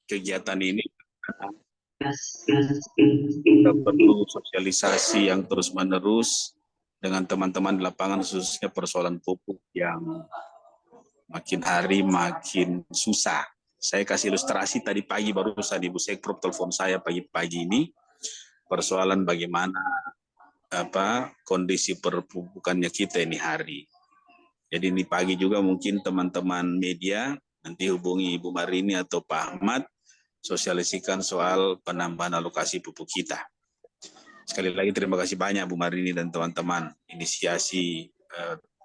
kegiatan ini kita perlu sosialisasi yang terus-menerus dengan teman-teman di lapangan, khususnya persoalan pupuk yang makin hari makin susah. Saya kasih ilustrasi tadi pagi barusan Ibu Sekprop telepon saya pagi-pagi ini, persoalan bagaimana kondisi perpupukannya kita ini hari. Jadi ini pagi juga mungkin teman-teman media nanti hubungi Ibu Marini atau Pak Ahmad, sosialisikan soal penambahan alokasi pupuk kita. Sekali lagi terima kasih banyak Bu Marini dan teman-teman inisiasi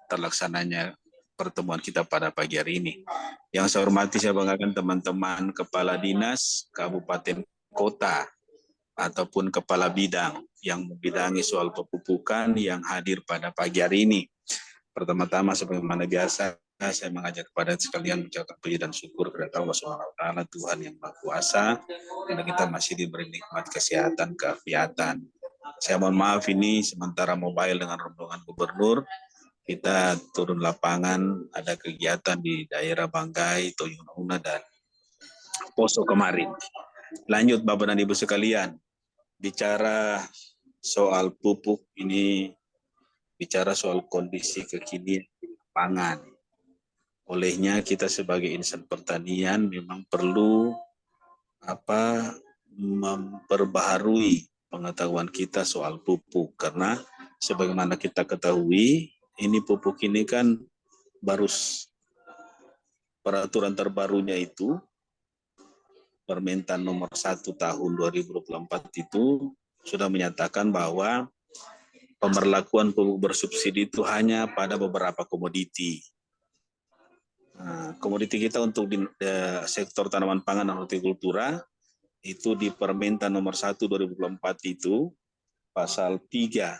terlaksananya pertemuan kita pada pagi hari ini. Yang saya hormati, saya banggakan teman-teman kepala dinas, kabupaten, kota, ataupun kepala bidang yang membidangi soal pepupukan yang hadir pada pagi hari ini. Pertama-tama sebagaimana biasa, saya mengajak kepada sekalian mengucapkan puji dan syukur kepada Allah SWT, Tuhan yang Maha Kuasa, karena kita masih diberi nikmat kesehatan, keafiatan. Saya mohon maaf ini sementara mobile dengan rombongan gubernur, kita turun lapangan, ada kegiatan di daerah Banggai, Toyonuna, dan Poso kemarin. Lanjut Bapak dan Ibu sekalian, bicara soal pupuk ini, bicara soal kondisi kekinian di lapangan. Olehnya kita sebagai insan pertanian memang perlu memperbaharui pengetahuan kita soal pupuk, karena sebagaimana kita ketahui ini pupuk ini kan baru peraturan terbarunya itu Permentan nomor 1 tahun 2024 itu sudah menyatakan bahwa pemberlakuan pupuk bersubsidi itu hanya pada beberapa komoditi. Nah, komoditi kita untuk di sektor tanaman pangan dan hortikultura itu di Permentan nomor 1 2024 itu pasal 3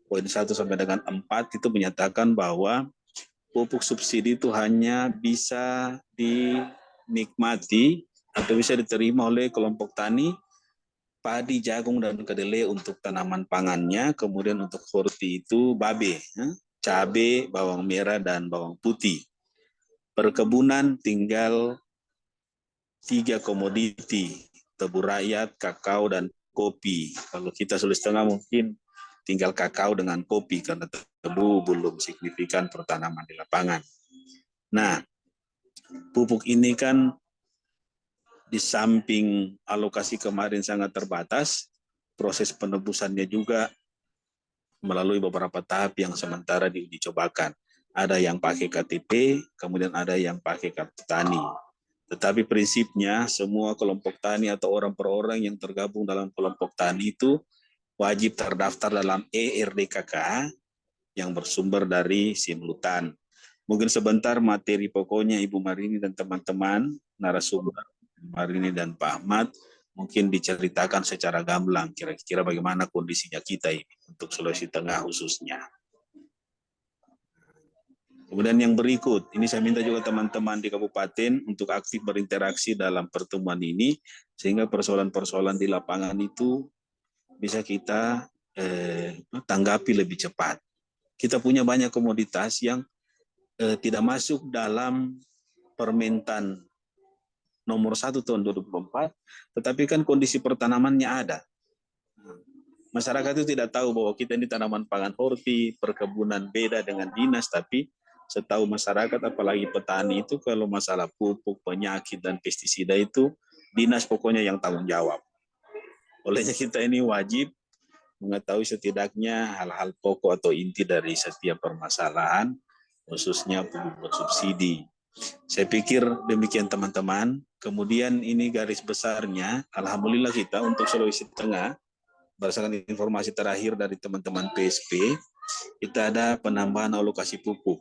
poin 1 sampai dengan 4 itu menyatakan bahwa pupuk subsidi itu hanya bisa dinikmati atau bisa diterima oleh kelompok tani padi, jagung, dan kedelai untuk tanaman pangannya, kemudian untuk horti itu babe, cabai, bawang merah, dan bawang putih. Perkebunan tinggal 3 komoditi, tebu rakyat, kakao, dan kopi. Kalau kita Sulawesi Tengah mungkin tinggal kakao dengan kopi, karena tebu belum signifikan pertanaman di lapangan. Nah, pupuk ini kan di samping alokasi kemarin sangat terbatas, proses penebusannya juga melalui beberapa tahap yang sementara diuji cobakan. Ada yang pakai KTP, kemudian ada yang pakai kartu tani. Tetapi prinsipnya semua kelompok tani atau orang per orang yang tergabung dalam kelompok tani itu wajib terdaftar dalam ERDKK yang bersumber dari Simlutan. Mungkin sebentar materi pokoknya Ibu Marini dan teman-teman narasumber Marini dan Pak Ahmad mungkin diceritakan secara gamblang kira-kira bagaimana kondisinya kita ini untuk Sulawesi Tengah khususnya. Kemudian yang berikut, ini saya minta juga teman-teman di kabupaten untuk aktif berinteraksi dalam pertemuan ini sehingga persoalan-persoalan di lapangan itu bisa kita tanggapi lebih cepat. Kita punya banyak komoditas yang tidak masuk dalam Permentan nomor 1 tahun 2024, tetapi kan kondisi pertanamannya ada. Masyarakat itu tidak tahu bahwa kita ini tanaman pangan horti, perkebunan beda dengan dinas, tapi setahu masyarakat apalagi petani itu kalau masalah pupuk, penyakit, dan pestisida itu dinas pokoknya yang tanggung jawab. Olehnya kita ini wajib mengetahui setidaknya hal-hal pokok atau inti dari setiap permasalahan, khususnya pupuk bersubsidi. Saya pikir demikian teman-teman. Kemudian ini garis besarnya, alhamdulillah kita untuk Sulawesi Tengah, berdasarkan informasi terakhir dari teman-teman PSP, kita ada penambahan alokasi pupuk.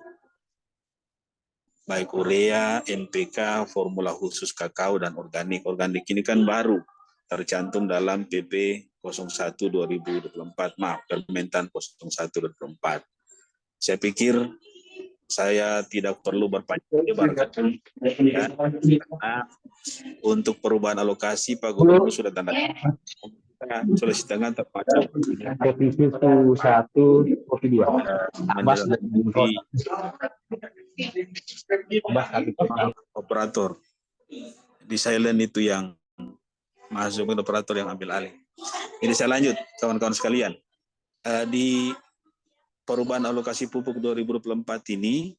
Baik urea, NPK, formula khusus kakao, dan organik. Organik ini kan baru tercantum dalam PP 01 2024, maaf, Permentan 01 2024. Saya pikir saya tidak perlu berpanjang lebar karena untuk perubahan alokasi Pak Gubernur sudah tanda tangan. Sulawesi Tengah termasuk revisi 1 kopi 2 operator. di silent itu yang masuk ke operator yang ambil alih. Ini saya lanjut, kawan-kawan sekalian. Di perubahan alokasi pupuk 2024 ini,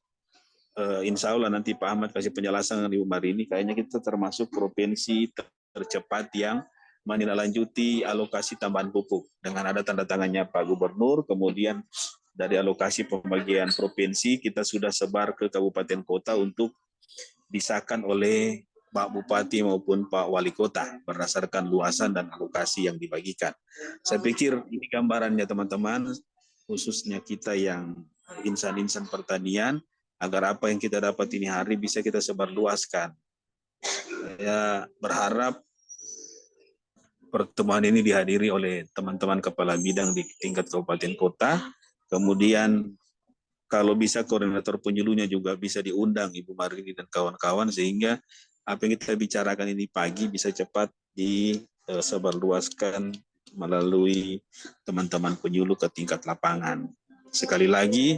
insya Allah nanti Pak Ahmad kasih penjelasan di Umar ini, kayaknya kita termasuk provinsi tercepat yang menindaklanjuti alokasi tambahan pupuk dengan ada tanda tangannya Pak Gubernur. Kemudian dari alokasi pembagian provinsi kita sudah sebar ke kabupaten kota untuk disahkan oleh Pak Bupati maupun Pak Wali Kota berdasarkan luasan dan alokasi yang dibagikan. Saya pikir ini gambarannya teman-teman, khususnya kita yang insan-insan pertanian, agar apa yang kita dapat ini hari bisa kita sebarluaskan. Saya berharap pertemuan ini dihadiri oleh teman-teman kepala bidang di tingkat kabupaten kota, kemudian kalau bisa koordinator penyuluhnya juga bisa diundang Ibu Marini dan kawan-kawan, sehingga apa yang kita bicarakan ini pagi bisa cepat disebarluaskan melalui teman-teman penyuluh ke tingkat lapangan. Sekali lagi,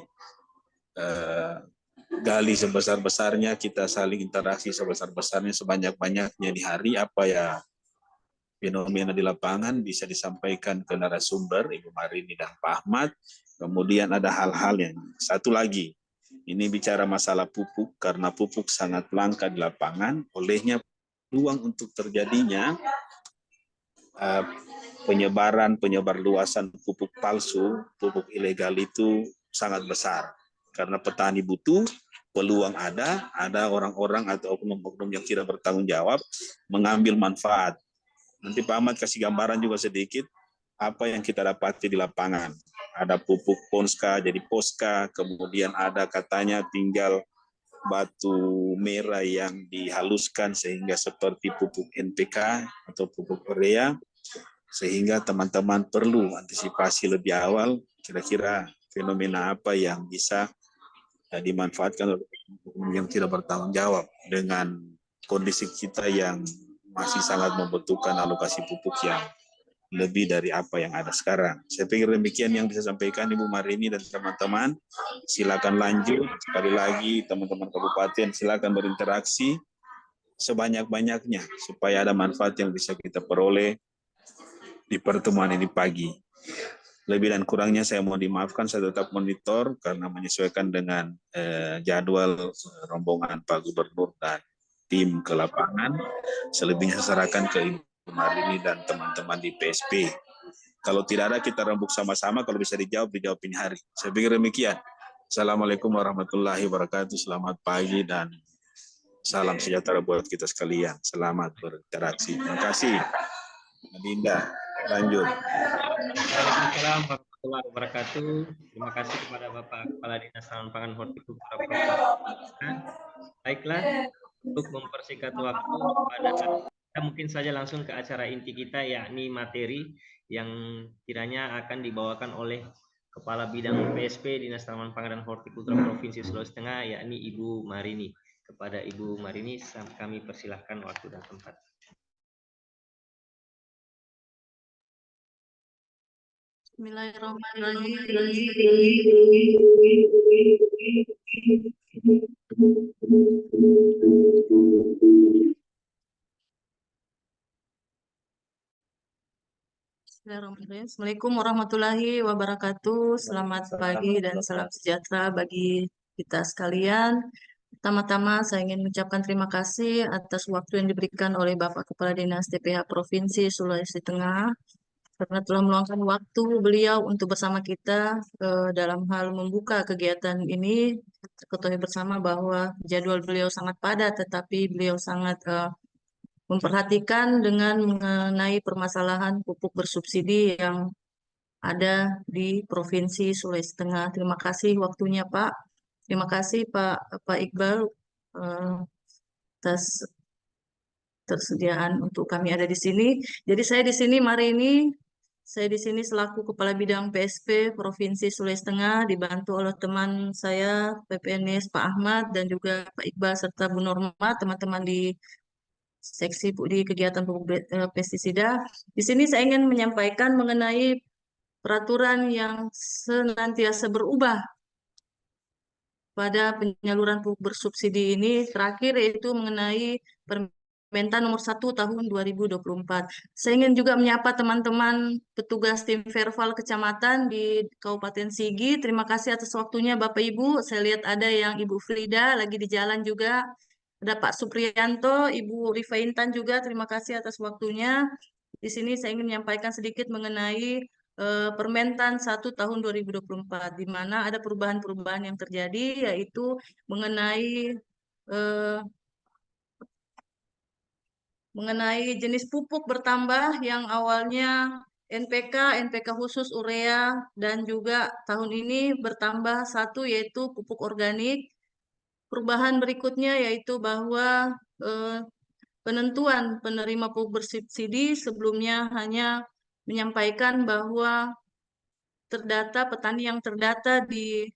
gali sebesar-besarnya, kita saling interaksi sebesar-besarnya, sebanyak-banyaknya di hari apa ya fenomena di lapangan bisa disampaikan ke narasumber Ibu Marini dan Pak Ahmad. Kemudian ada hal-hal yang satu lagi, ini bicara masalah pupuk, karena pupuk sangat langka di lapangan, olehnya peluang untuk terjadinya penyebar luasan pupuk palsu, pupuk ilegal itu sangat besar. Karena petani butuh, peluang ada orang-orang atau oknum-oknum yang tidak bertanggung jawab mengambil manfaat. Nanti Pak Ahmad kasih gambaran juga sedikit apa yang kita dapati di lapangan. Ada pupuk Ponska jadi Poska, kemudian ada katanya tinggal batu merah yang dihaluskan sehingga seperti pupuk NPK atau pupuk urea, sehingga teman-teman perlu antisipasi lebih awal kira-kira fenomena apa yang bisa dimanfaatkan oleh yang tidak bertanggung jawab dengan kondisi kita yang masih sangat membutuhkan alokasi pupuk yang lebih dari apa yang ada sekarang. Saya pikir demikian yang bisa sampaikan Ibu Marini dan teman-teman. Silakan lanjut. Sekali lagi teman-teman kabupaten silakan berinteraksi sebanyak-banyaknya supaya ada manfaat yang bisa kita peroleh di pertemuan ini pagi. Lebih dan kurangnya saya mohon dimaafkan, saya tetap monitor karena menyesuaikan dengan jadwal rombongan Pak Gubernur dan tim ke lapangan. Selebihnya saya serahkan ke Ibu Marini dan teman-teman di PSP. Kalau tidak ada kita rembuk sama-sama, kalau bisa dijawab ini hari. Saya pikir demikian. Assalamualaikum warahmatullahi wabarakatuh. Selamat pagi dan salam sejahtera buat kita sekalian. Selamat berinteraksi. Terima kasih. Adinda, lanjut. Waalaikumsalam warahmatullahi wabarakatuh. Terima kasih kepada Bapak Kepala Dinas Tanaman Pangan Hortikultura Provinsi. Baiklah, untuk mempersingkat waktu, kita mungkin saja langsung ke acara inti kita, yakni materi yang kiranya akan dibawakan oleh Kepala Bidang PSP Dinas Tanaman Pangan dan Hortikultura Provinsi Sulawesi Tengah, yakni Ibu Marini. Kepada Ibu Marini, kami persilahkan waktu dan tempat. Assalamualaikum warahmatullahi wabarakatuh. Selamat pagi dan salam sejahtera bagi kita sekalian. Pertama-tama saya ingin mengucapkan terima kasih atas waktu yang diberikan oleh Bapak Kepala Dinas TPH Provinsi Sulawesi Tengah karena telah meluangkan waktu beliau untuk bersama kita dalam hal membuka kegiatan ini. Ketahui bersama bahwa jadwal beliau sangat padat, tetapi beliau sangat memperhatikan dengan mengenai permasalahan pupuk bersubsidi yang ada di Provinsi Sulawesi Tengah. Terima kasih waktunya Pak. Terima kasih Pak Iqbal atas tersediaan untuk kami ada di sini. Jadi saya di sini saya di sini selaku Kepala Bidang PSP Provinsi Sulawesi Tengah, dibantu oleh teman saya PPNS Pak Ahmad dan juga Pak Iqbal serta Bu Norma, teman-teman di seksi di kegiatan pupuk pestisida. Di sini saya ingin menyampaikan mengenai peraturan yang senantiasa berubah pada penyaluran pupuk bersubsidi ini, terakhir yaitu mengenai Permentan nomor 1 tahun 2024. Saya ingin juga menyapa teman-teman petugas tim Verval Kecamatan di Kabupaten Sigi. Terima kasih atas waktunya Bapak Ibu. Saya lihat ada yang Ibu Frida lagi di jalan juga. Ada Pak Supriyanto, Ibu Rifa Intan juga. Terima kasih atas waktunya. Di sini saya ingin menyampaikan sedikit mengenai Permentan 1 tahun 2024, di mana ada perubahan-perubahan yang terjadi, yaitu mengenai eh, jenis pupuk bertambah yang awalnya NPK khusus urea, dan juga tahun ini bertambah satu yaitu pupuk organik. Perubahan berikutnya yaitu bahwa eh, penentuan penerima pupuk bersubsidi sebelumnya hanya menyampaikan bahwa petani yang terdata di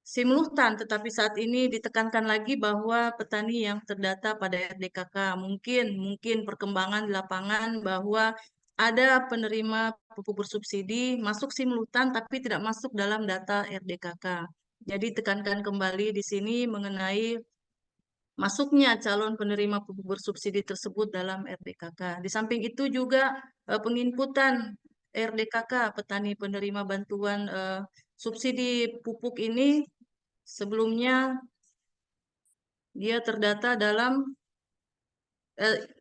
Simluhtan, tetapi saat ini ditekankan lagi bahwa petani yang terdata pada RDKK. Mungkin perkembangan di lapangan bahwa ada penerima pupuk bersubsidi masuk Simluhtan tapi tidak masuk dalam data RDKK. Jadi tekankan kembali di sini mengenai masuknya calon penerima pupuk bersubsidi tersebut dalam RDKK. Di samping itu juga penginputan RDKK petani penerima bantuan subsidi pupuk ini sebelumnya dia terdata dalam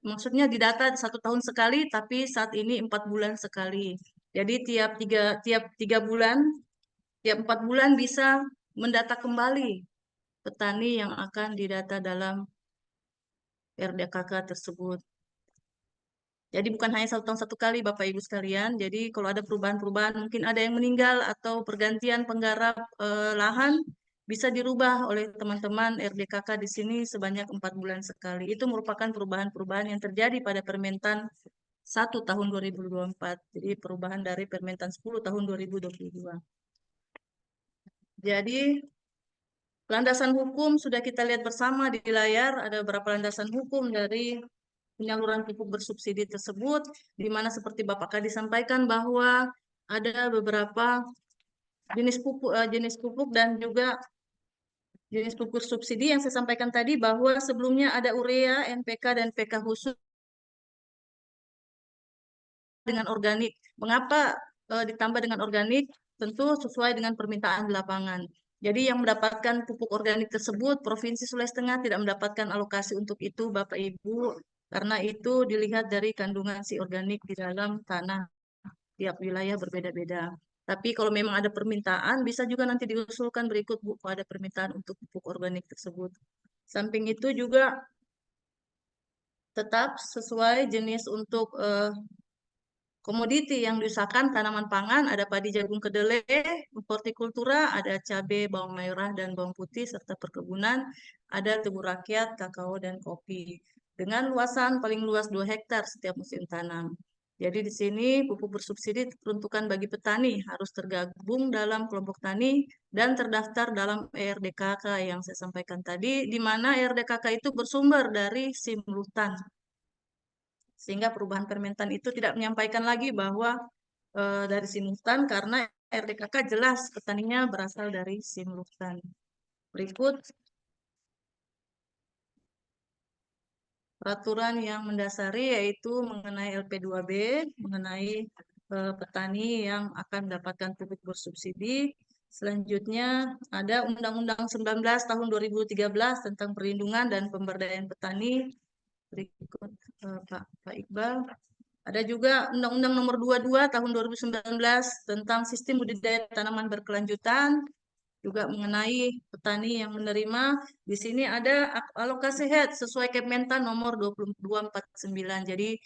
maksudnya didata 1 tahun sekali, tapi saat ini 4 bulan sekali. Jadi tiap 3 bulan, tiap 4 bulan bisa mendata kembali petani yang akan didata dalam RDKK tersebut. Jadi bukan hanya 1 tahun 1 kali, Bapak Ibu sekalian. Jadi kalau ada perubahan-perubahan, mungkin ada yang meninggal atau pergantian penggarap lahan, bisa dirubah oleh teman-teman RDKK di sini sebanyak 4 bulan sekali. Itu merupakan perubahan-perubahan yang terjadi pada Permentan 1 tahun 2024. Jadi perubahan dari Permentan 10 tahun 2022. Jadi landasan hukum sudah kita lihat bersama di layar, ada beberapa landasan hukum dari penyaluran pupuk bersubsidi tersebut, di mana seperti Bapak Kadi sampaikan bahwa ada beberapa jenis pupuk dan juga jenis pupuk subsidi yang saya sampaikan tadi, bahwa sebelumnya ada urea, NPK, dan PK khusus dengan organik. Mengapa ditambah dengan organik? Tentu sesuai dengan permintaan di lapangan. Jadi yang mendapatkan pupuk organik tersebut, Provinsi Sulawesi Tengah tidak mendapatkan alokasi untuk itu, Bapak Ibu, karena itu dilihat dari kandungan si organik di dalam tanah. Tiap wilayah berbeda-beda. Tapi kalau memang ada permintaan, bisa juga nanti diusulkan berikut, Bu, kalau ada permintaan untuk pupuk organik tersebut. Samping itu juga tetap sesuai jenis untuk komoditi yang diusahakan tanaman pangan, ada padi, jagung, kedelai, hortikultura, ada cabai, bawang merah, dan bawang putih, serta perkebunan, ada tebu rakyat, kakao, dan kopi. Dengan luasan paling luas 2 hektar setiap musim tanam. Jadi di sini pupuk bersubsidi diperuntukkan bagi petani, harus tergabung dalam kelompok tani dan terdaftar dalam ERDKK yang saya sampaikan tadi, di mana ERDKK itu bersumber dari Simluhtan. Sehingga perubahan Permentan itu tidak menyampaikan lagi bahwa dari Simluhtan, karena RDKK jelas petaninya berasal dari Simluhtan. Berikut peraturan yang mendasari yaitu mengenai LP2B, mengenai petani yang akan mendapatkan pupuk bersubsidi. Selanjutnya ada Undang-Undang 19 tahun 2013 tentang perlindungan dan pemberdayaan petani. Berikut Pak Iqbal. Ada juga Undang-Undang Nomor 22 tahun 2019 tentang sistem budidaya tanaman berkelanjutan, juga mengenai petani yang menerima. Di sini ada alokasi head sesuai Kementan nomor 2249. Jadi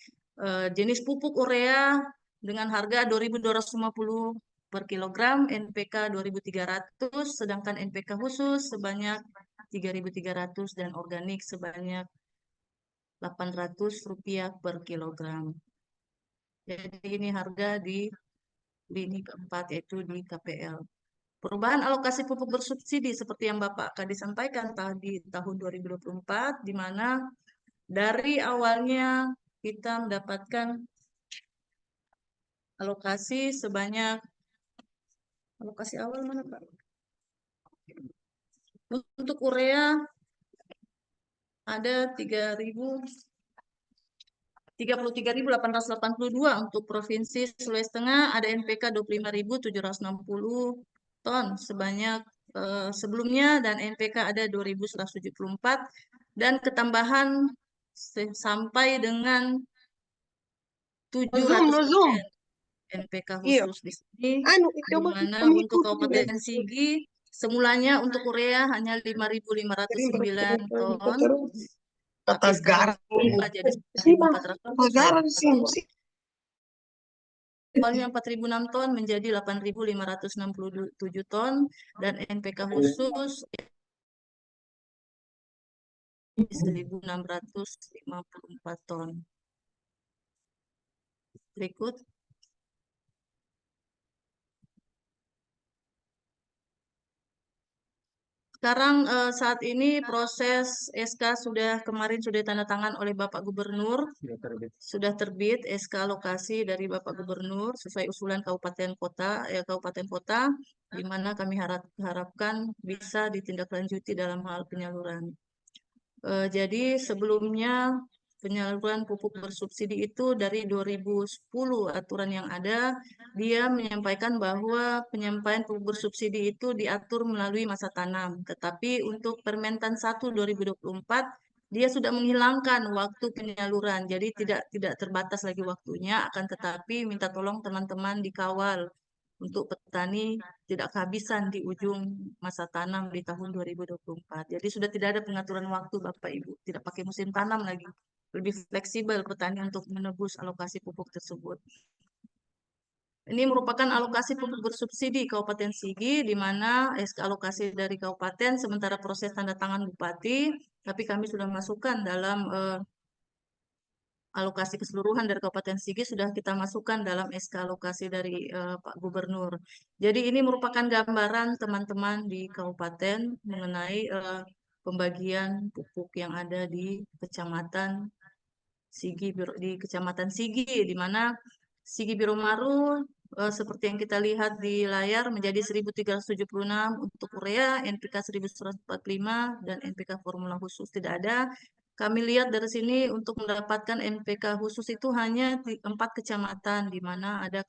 jenis pupuk urea dengan harga 2.250 per kilogram, NPK 2.300, sedangkan NPK khusus sebanyak 3.300 dan organik sebanyak Rp800 per kilogram. Jadi ini harga di lini keempat, yaitu di KPL. Perubahan alokasi pupuk bersubsidi seperti yang Bapak Kadi sampaikan tadi tahun 2024, di mana dari awalnya kita mendapatkan alokasi sebanyak, alokasi awal mana Pak? Untuk urea ada 3.000 33.882 untuk Provinsi Sulawesi Tengah, ada NPK 25.760 ton sebanyak sebelumnya, dan NPK ada 2.174, dan ketambahan sampai dengan 700% NPK khusus di sini, di mana untuk Kabupaten Sigi semulanya untuk urea hanya 5.509 ton, tapi sekarang berubah jadi 4.400 awalnya 4.006 ton menjadi 8.567 ton, dan NPK khusus 1.654 ton. Berikut. Sekarang saat ini proses SK kemarin sudah tanda tangan oleh Bapak Gubernur, sudah terbit SK alokasi dari Bapak Gubernur sesuai usulan kabupaten kota, di mana kami harapkan bisa ditindaklanjuti dalam hal penyaluran. Jadi sebelumnya penyaluran pupuk bersubsidi itu dari 2010 aturan yang ada, dia menyampaikan bahwa penyampaian pupuk bersubsidi itu diatur melalui masa tanam. Tetapi untuk Permentan 1 2024 dia sudah menghilangkan waktu penyaluran. Jadi tidak terbatas lagi waktunya, akan tetapi minta tolong teman-teman dikawal untuk petani tidak kehabisan di ujung masa tanam di tahun 2024. Jadi sudah tidak ada pengaturan waktu Bapak Ibu, tidak pakai musim tanam lagi. Lebih fleksibel petani untuk menebus alokasi pupuk tersebut. Ini merupakan alokasi pupuk bersubsidi Kabupaten Sigi, di mana SK alokasi dari Kabupaten, sementara proses tanda tangan Bupati, tapi kami sudah masukkan dalam alokasi keseluruhan dari Kabupaten Sigi, sudah kita masukkan dalam SK alokasi dari Pak Gubernur. Jadi ini merupakan gambaran teman-teman di Kabupaten mengenai pembagian pupuk yang ada di Kecamatan Sigi, di mana Sigi Biromaru seperti yang kita lihat di layar menjadi 1.376 untuk urea, NPK 1.145, dan NPK formula khusus tidak ada. Kami lihat dari sini untuk mendapatkan NPK khusus itu hanya di 4 kecamatan, di mana ada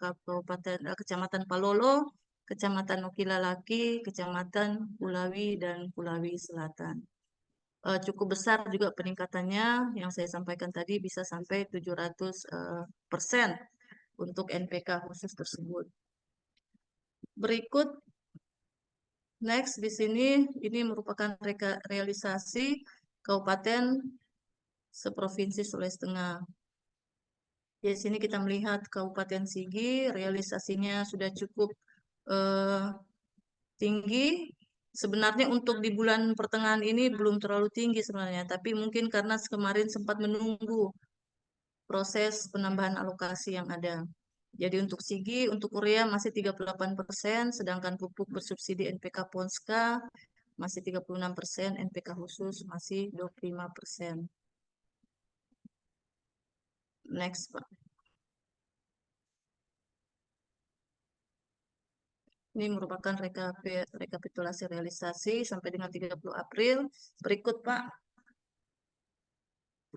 Kecamatan Palolo, Kecamatan Nokilalaki, Kecamatan Kulawi, dan Kulawi Selatan. Cukup besar juga peningkatannya yang saya sampaikan tadi, bisa sampai 700% untuk NPK khusus tersebut. Berikut, next di sini, ini merupakan realisasi kabupaten seprovinsi Sulawesi Tengah. Di sini kita melihat Kabupaten Sigi, realisasinya sudah cukup tinggi. Sebenarnya untuk di bulan pertengahan ini belum terlalu tinggi sebenarnya, tapi mungkin karena kemarin sempat menunggu proses penambahan alokasi yang ada. Jadi untuk Sigi, untuk urea masih 38%, sedangkan pupuk bersubsidi NPK Ponska masih 36%, NPK khusus masih 25%. Next, Pak. Ini merupakan rekapitulasi realisasi sampai dengan 30 April. Berikut, Pak.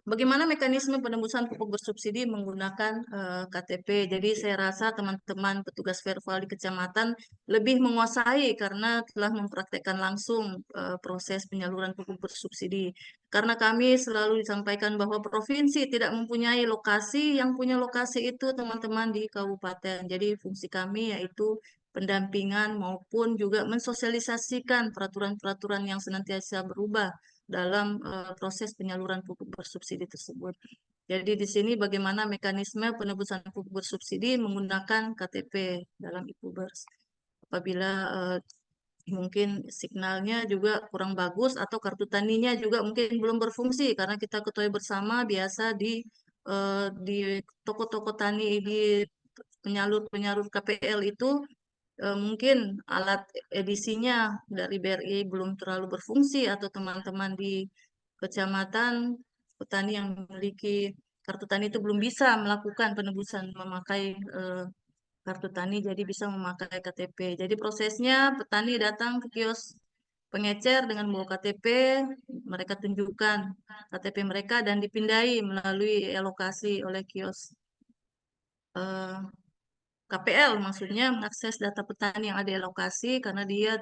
Bagaimana mekanisme penembusan pupuk bersubsidi menggunakan KTP? Jadi saya rasa teman-teman petugas verval di kecamatan lebih menguasai karena telah mempraktekkan langsung proses penyaluran pupuk bersubsidi. Karena kami selalu disampaikan bahwa provinsi tidak mempunyai lokasi, yang punya lokasi itu teman-teman di kabupaten. Jadi fungsi kami yaitu pendampingan maupun juga mensosialisasikan peraturan-peraturan yang senantiasa berubah dalam proses penyaluran pupuk bersubsidi tersebut. Jadi di sini bagaimana mekanisme penebusan pupuk bersubsidi menggunakan KTP dalam e-Pubers. Apabila mungkin signalnya juga kurang bagus atau kartu taninya juga mungkin belum berfungsi, karena kita ketahui bersama biasa di toko-toko tani, di penyalur KPL itu mungkin alat edisinya dari BRI belum terlalu berfungsi, atau teman-teman di kecamatan petani yang memiliki kartu tani itu belum bisa melakukan penebusan memakai kartu tani, jadi bisa memakai KTP. Jadi prosesnya petani datang ke kios pengecer dengan membawa KTP, mereka tunjukkan KTP mereka dan dipindai melalui alokasi oleh kios eh, KPL, maksudnya mengakses data petani yang ada di alokasi karena dia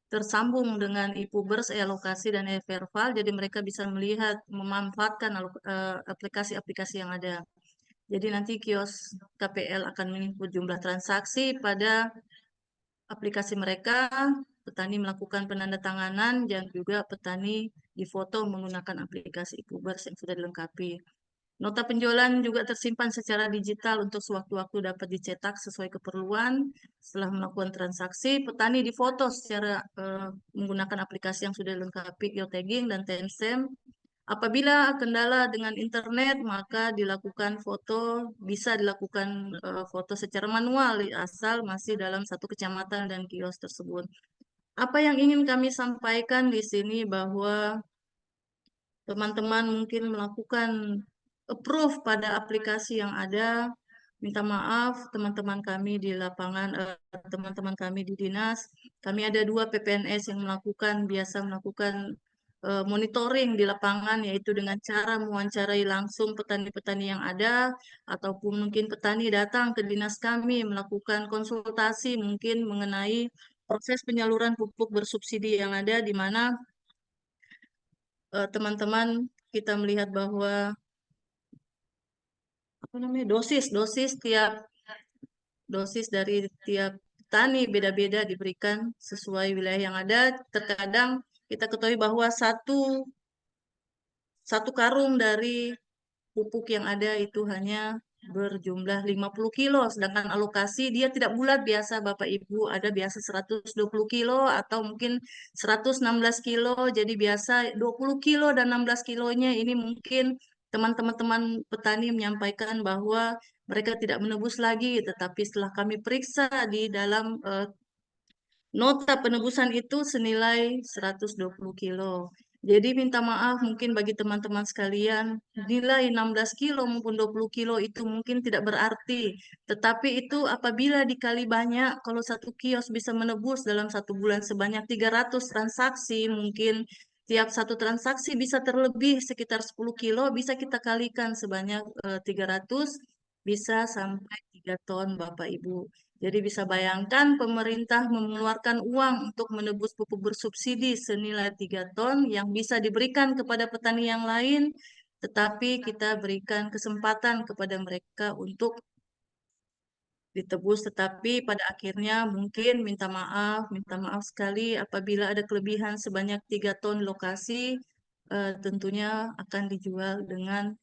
tersambung dengan e-Pubers, e-alokasi, dan e-Verval, jadi mereka bisa melihat, memanfaatkan aplikasi-aplikasi yang ada. Jadi nanti kios KPL akan menginput jumlah transaksi pada aplikasi mereka, petani melakukan penandatanganan, dan juga petani difoto menggunakan aplikasi e-Pubers yang sudah dilengkapi. Nota penjualan juga tersimpan secara digital untuk sewaktu-waktu dapat dicetak sesuai keperluan. Setelah melakukan transaksi, petani difoto secara menggunakan aplikasi yang sudah dilengkapi geotagging dan timestamp. Apabila kendala dengan internet, maka dilakukan foto, bisa dilakukan foto secara manual, asal masih dalam satu kecamatan dan kios tersebut. Apa yang ingin kami sampaikan di sini bahwa teman-teman mungkin melakukan approve pada aplikasi yang ada. Minta maaf teman-teman kami di lapangan, teman-teman kami di dinas. Kami ada 2 PPNS yang biasa melakukan monitoring di lapangan, yaitu dengan cara mewawancarai langsung petani-petani yang ada, ataupun mungkin petani datang ke dinas kami melakukan konsultasi mungkin mengenai proses penyaluran pupuk bersubsidi yang ada, di mana teman-teman kita melihat bahwa apa namanya dosis dari tiap petani beda-beda diberikan sesuai wilayah yang ada. Terkadang kita ketahui bahwa satu karung dari pupuk yang ada itu hanya berjumlah 50 kilo, sedangkan alokasi dia tidak bulat biasa Bapak Ibu, ada biasa 120 kilo atau mungkin 116 kilo, jadi biasa 20 kilo dan 16 kilonya ini mungkin teman-teman petani menyampaikan bahwa mereka tidak menebus lagi, tetapi setelah kami periksa di dalam nota penebusan itu senilai 120 kilo. Jadi minta maaf mungkin bagi teman-teman sekalian, nilai 16 kilo maupun 20 kilo itu mungkin tidak berarti. Tetapi itu apabila dikali banyak, kalau satu kios bisa menebus dalam 1 bulan sebanyak 300 transaksi, mungkin tiap satu transaksi bisa terlebih sekitar 10 kilo, bisa kita kalikan sebanyak 300, bisa sampai 3 ton Bapak Ibu. Jadi bisa bayangkan pemerintah mengeluarkan uang untuk menebus pupuk bersubsidi senilai 3 ton yang bisa diberikan kepada petani yang lain, tetapi kita berikan kesempatan kepada mereka untuk ditebus, tetapi pada akhirnya mungkin minta maaf sekali apabila ada kelebihan sebanyak 3 ton lokasi, tentunya akan dijual dengan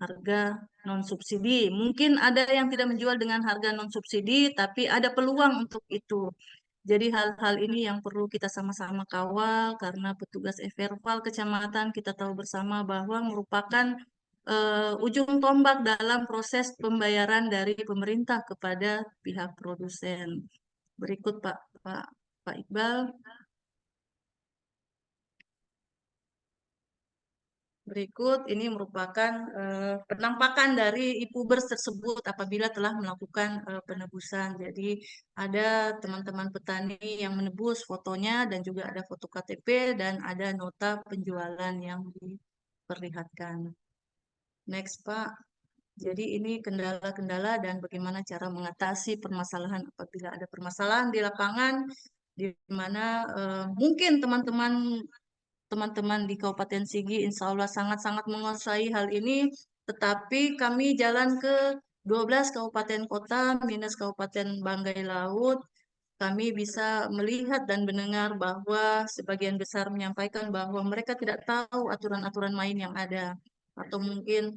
harga non subsidi. Mungkin ada yang tidak menjual dengan harga non subsidi, tapi ada peluang untuk itu. Jadi hal-hal ini yang perlu kita sama-sama kawal karena petugas Everval kecamatan kita tahu bersama bahwa merupakan ujung tombak dalam proses pembayaran dari pemerintah kepada pihak produsen. Berikut Pak Iqbal. Berikut ini merupakan penampakan dari e-Pubers tersebut apabila telah melakukan penebusan. Jadi ada teman-teman petani yang menebus fotonya dan juga ada foto KTP dan ada nota penjualan yang diperlihatkan. Next Pak. Jadi ini kendala-kendala dan bagaimana cara mengatasi permasalahan apabila ada permasalahan di lapangan di mana mungkin teman-teman di Kabupaten Sigi insya Allah sangat-sangat menguasai hal ini, tetapi kami jalan ke 12 kabupaten kota minus Kabupaten Banggai Laut, kami bisa melihat dan mendengar bahwa sebagian besar menyampaikan bahwa mereka tidak tahu aturan-aturan main yang ada, atau mungkin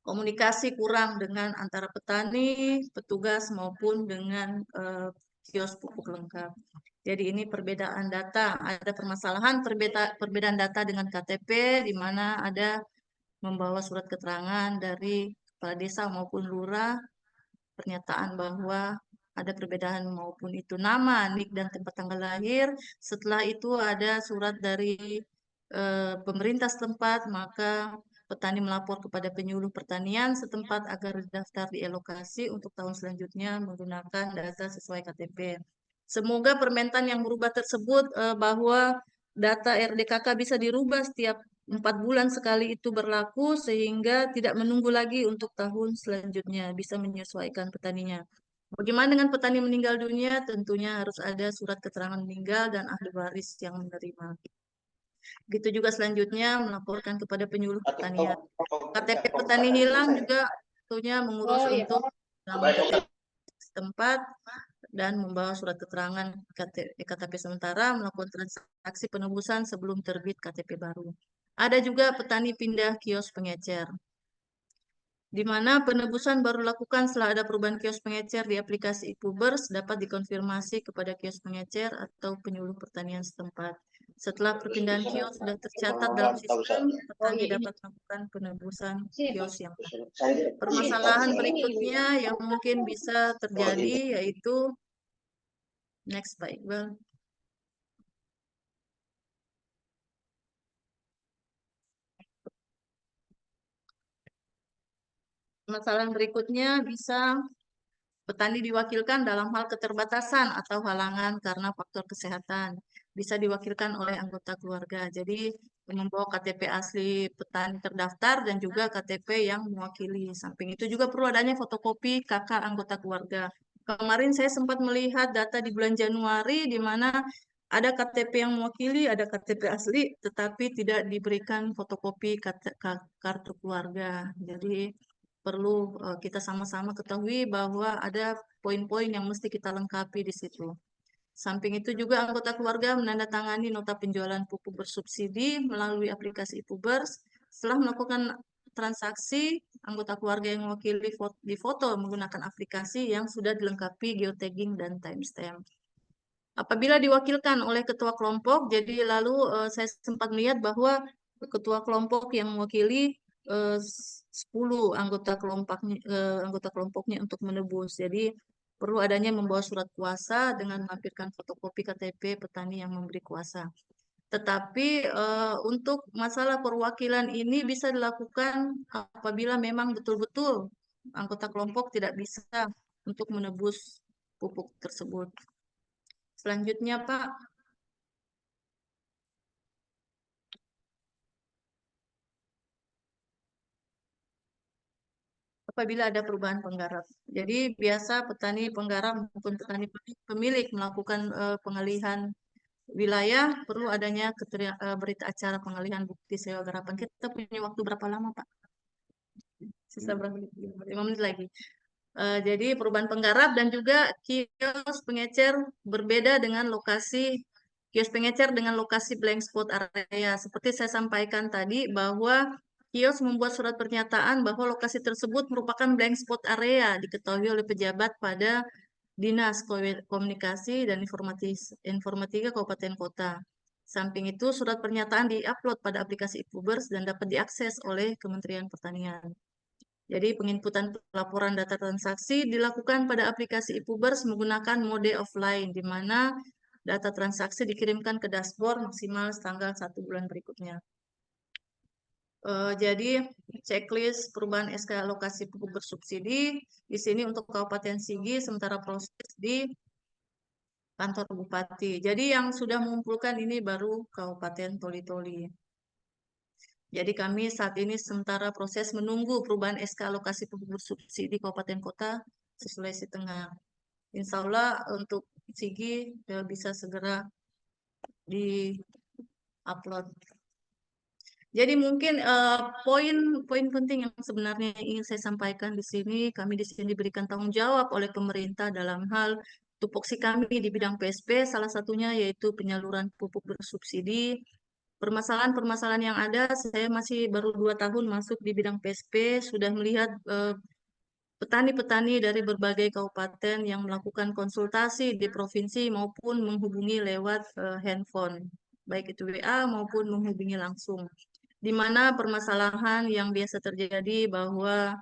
komunikasi kurang dengan antara petani, petugas maupun dengan kios pupuk lengkap. Jadi ini perbedaan data, ada permasalahan perbedaan data dengan KTP di mana ada membawa surat keterangan dari kepala desa maupun lurah, pernyataan bahwa ada perbedaan maupun itu nama, NIK dan tempat tanggal lahir. Setelah itu ada surat dari pemerintah setempat, maka petani melapor kepada penyuluh pertanian setempat agar daftar di alokasi untuk tahun selanjutnya menggunakan data sesuai KTP. Semoga permentan yang berubah tersebut bahwa data RDKK bisa dirubah setiap 4 bulan sekali itu berlaku sehingga tidak menunggu lagi untuk tahun selanjutnya, bisa menyesuaikan petaninya. Bagaimana dengan petani meninggal dunia? Tentunya harus ada surat keterangan meninggal dan ahli waris yang menerima. Begitu juga selanjutnya melaporkan kepada penyuluh pertanian. KTP petani hilang juga tentunya mengurus untuk setempat dan membawa surat keterangan KTP sementara, melakukan transaksi penebusan sebelum terbit KTP baru. Ada juga petani pindah kios pengecer, di mana penebusan baru lakukan setelah ada perubahan kios pengecer di aplikasi iPubers dapat dikonfirmasi kepada kios pengecer atau penyuluh pertanian setempat. Setelah perpindahan kios sudah tercatat dalam sistem, petani dapat melakukan penebusan kios yang ada. Permasalahan berikutnya yang mungkin bisa terjadi yaitu next Pak Iqbal. Masalah berikutnya bisa petani diwakilkan dalam hal keterbatasan atau halangan karena faktor kesehatan. Bisa diwakilkan oleh anggota keluarga. Jadi membawa KTP asli petani terdaftar dan juga KTP yang mewakili. Samping itu juga perlu adanya fotokopi KK anggota keluarga. Kemarin saya sempat melihat data di bulan Januari di mana ada KTP yang mewakili, ada KTP asli, tetapi tidak diberikan fotokopi kartu keluarga. Jadi perlu kita sama-sama ketahui bahwa ada poin-poin yang mesti kita lengkapi di situ. Samping itu juga anggota keluarga menandatangani nota penjualan pupuk bersubsidi melalui aplikasi iPubers. Setelah melakukan transaksi, anggota keluarga yang mewakili di foto menggunakan aplikasi yang sudah dilengkapi geotagging dan timestamp. Apabila diwakilkan oleh ketua kelompok, jadi lalu saya sempat melihat bahwa ketua kelompok yang mewakili 10 anggota kelompoknya untuk menebus. Jadi perlu adanya membawa surat kuasa dengan melampirkan fotokopi KTP petani yang memberi kuasa. Tetapi untuk masalah perwakilan ini bisa dilakukan apabila memang betul-betul anggota kelompok tidak bisa untuk menebus pupuk tersebut. Selanjutnya, Pak. Apabila ada perubahan penggarap. Jadi biasa petani penggarap maupun petani pemilik melakukan pengalihan wilayah, perlu adanya berita acara pengalihan bukti sewa garapan. Kita punya waktu berapa lama, Pak? Sisa berapa menit? 5 menit lagi. Jadi perubahan penggarap dan juga kios pengecer berbeda dengan lokasi kios pengecer dengan lokasi blank spot area. Seperti saya sampaikan tadi bahwa kios membuat surat pernyataan bahwa lokasi tersebut merupakan blank spot area diketahui oleh pejabat pada Dinas Komunikasi dan Informatika Kabupaten Kota. Samping itu, surat pernyataan diupload pada aplikasi iPubers dan dapat diakses oleh Kementerian Pertanian. Jadi penginputan laporan data transaksi dilakukan pada aplikasi iPubers menggunakan mode offline, di mana data transaksi dikirimkan ke dashboard maksimal tanggal 1 bulan berikutnya. Jadi checklist perubahan SK alokasi pupuk bersubsidi di sini untuk Kabupaten Sigi, sementara proses di kantor Bupati. Jadi yang sudah mengumpulkan ini baru Kabupaten Toli-Toli. Jadi kami saat ini sementara proses menunggu perubahan SK alokasi pupuk bersubsidi Kabupaten Kota Sulawesi Tengah. Insya Allah untuk Sigi bisa segera di-upload. Jadi mungkin poin-poin penting yang sebenarnya ingin saya sampaikan di sini, kami di sini diberikan tanggung jawab oleh pemerintah dalam hal tupoksi kami di bidang PSP, salah satunya yaitu penyaluran pupuk bersubsidi. Permasalahan-permasalahan yang ada, saya masih baru 2 tahun masuk di bidang PSP, sudah melihat petani-petani dari berbagai kabupaten yang melakukan konsultasi di provinsi maupun menghubungi lewat handphone, baik itu WA maupun menghubungi langsung. Di mana permasalahan yang biasa terjadi bahwa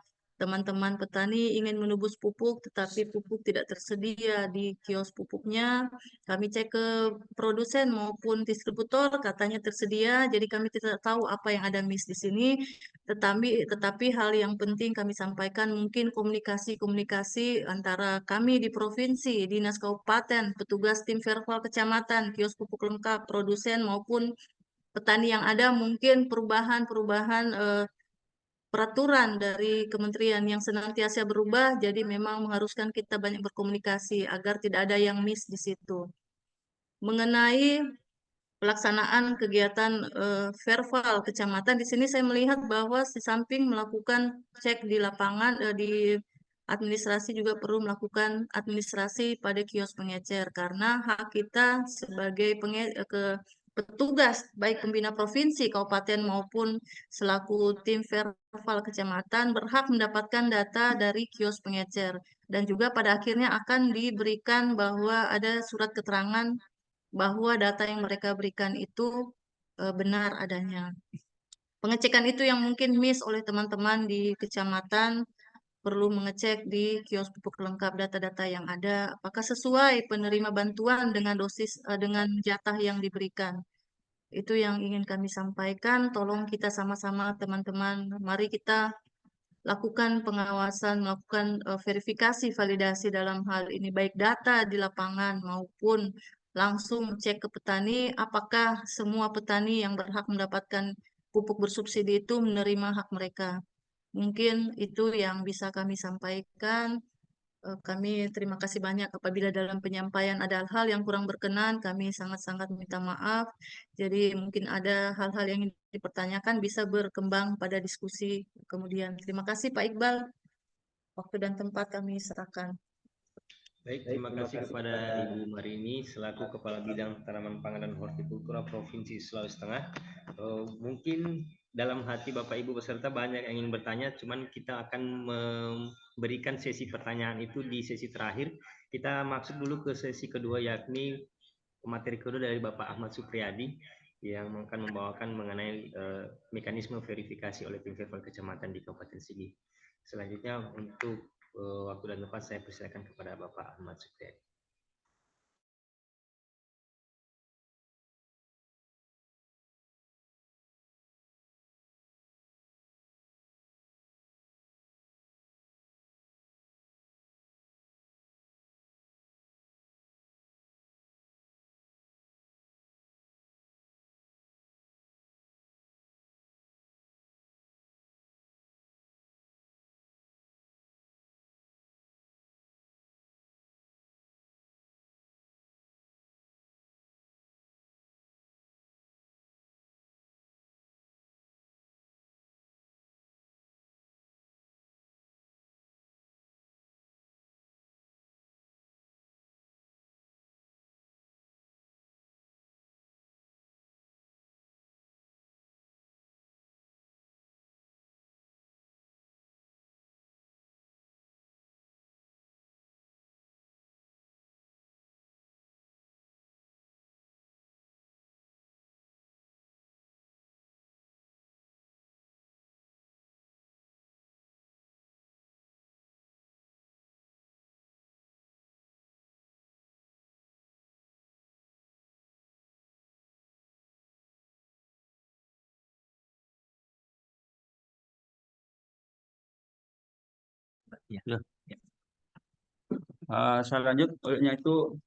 teman-teman petani ingin menebus pupuk, tetapi pupuk tidak tersedia di kios pupuknya. Kami cek ke produsen maupun distributor, katanya tersedia, jadi kami tidak tahu apa yang ada miss di sini. Tetapi hal yang penting kami sampaikan mungkin komunikasi antara kami di provinsi, dinas kabupaten, petugas tim Verval kecamatan, kios pupuk lengkap, produsen maupun petani yang ada mungkin perubahan-perubahan peraturan dari kementerian yang senantiasa berubah, jadi memang mengharuskan kita banyak berkomunikasi agar tidak ada yang miss di situ. Mengenai pelaksanaan kegiatan Verval kecamatan, di sini saya melihat bahwa di samping melakukan cek di lapangan, di administrasi juga perlu melakukan administrasi pada kios pengecer, karena hak kita sebagai petugas baik pembina provinsi, kabupaten maupun selaku tim Verval kecamatan berhak mendapatkan data dari kios pengecer, dan juga pada akhirnya akan diberikan bahwa ada surat keterangan bahwa data yang mereka berikan itu benar adanya. Pengecekan itu yang mungkin miss oleh teman-teman di kecamatan, perlu mengecek di kios pupuk lengkap data-data yang ada, apakah sesuai penerima bantuan dengan dosis, dengan jatah yang diberikan. Itu yang ingin kami sampaikan. Tolong kita sama-sama teman-teman, mari kita lakukan pengawasan, melakukan verifikasi, validasi dalam hal ini, baik data di lapangan maupun langsung cek ke petani, apakah semua petani yang berhak mendapatkan pupuk bersubsidi itu menerima hak mereka. Mungkin itu yang bisa kami sampaikan. Kami terima kasih banyak apabila dalam penyampaian ada hal yang kurang berkenan, kami sangat-sangat minta maaf. Jadi mungkin ada hal-hal yang ingin dipertanyakan bisa berkembang pada diskusi kemudian. Terima kasih Pak Iqbal. Waktu dan tempat kami serahkan. Baik, terima kasih kepada Ibu Marini selaku Kepala Bidang Tanaman Pangan dan Hortikultura Provinsi Sulawesi Tengah. Mungkin dalam hati Bapak Ibu peserta banyak yang ingin bertanya, cuman kita akan memberikan sesi pertanyaan itu di sesi terakhir. Kita masuk dulu ke sesi kedua, yakni materi kedua dari Bapak Ahmad Supriyadi yang akan membawakan mengenai mekanisme verifikasi oleh tim Verval kecamatan di Kabupaten Sigi. Selanjutnya untuk waktu dan tempat saya persilakan kepada Bapak Ahmad Supriyadi. Saya lanjut, olehnya itu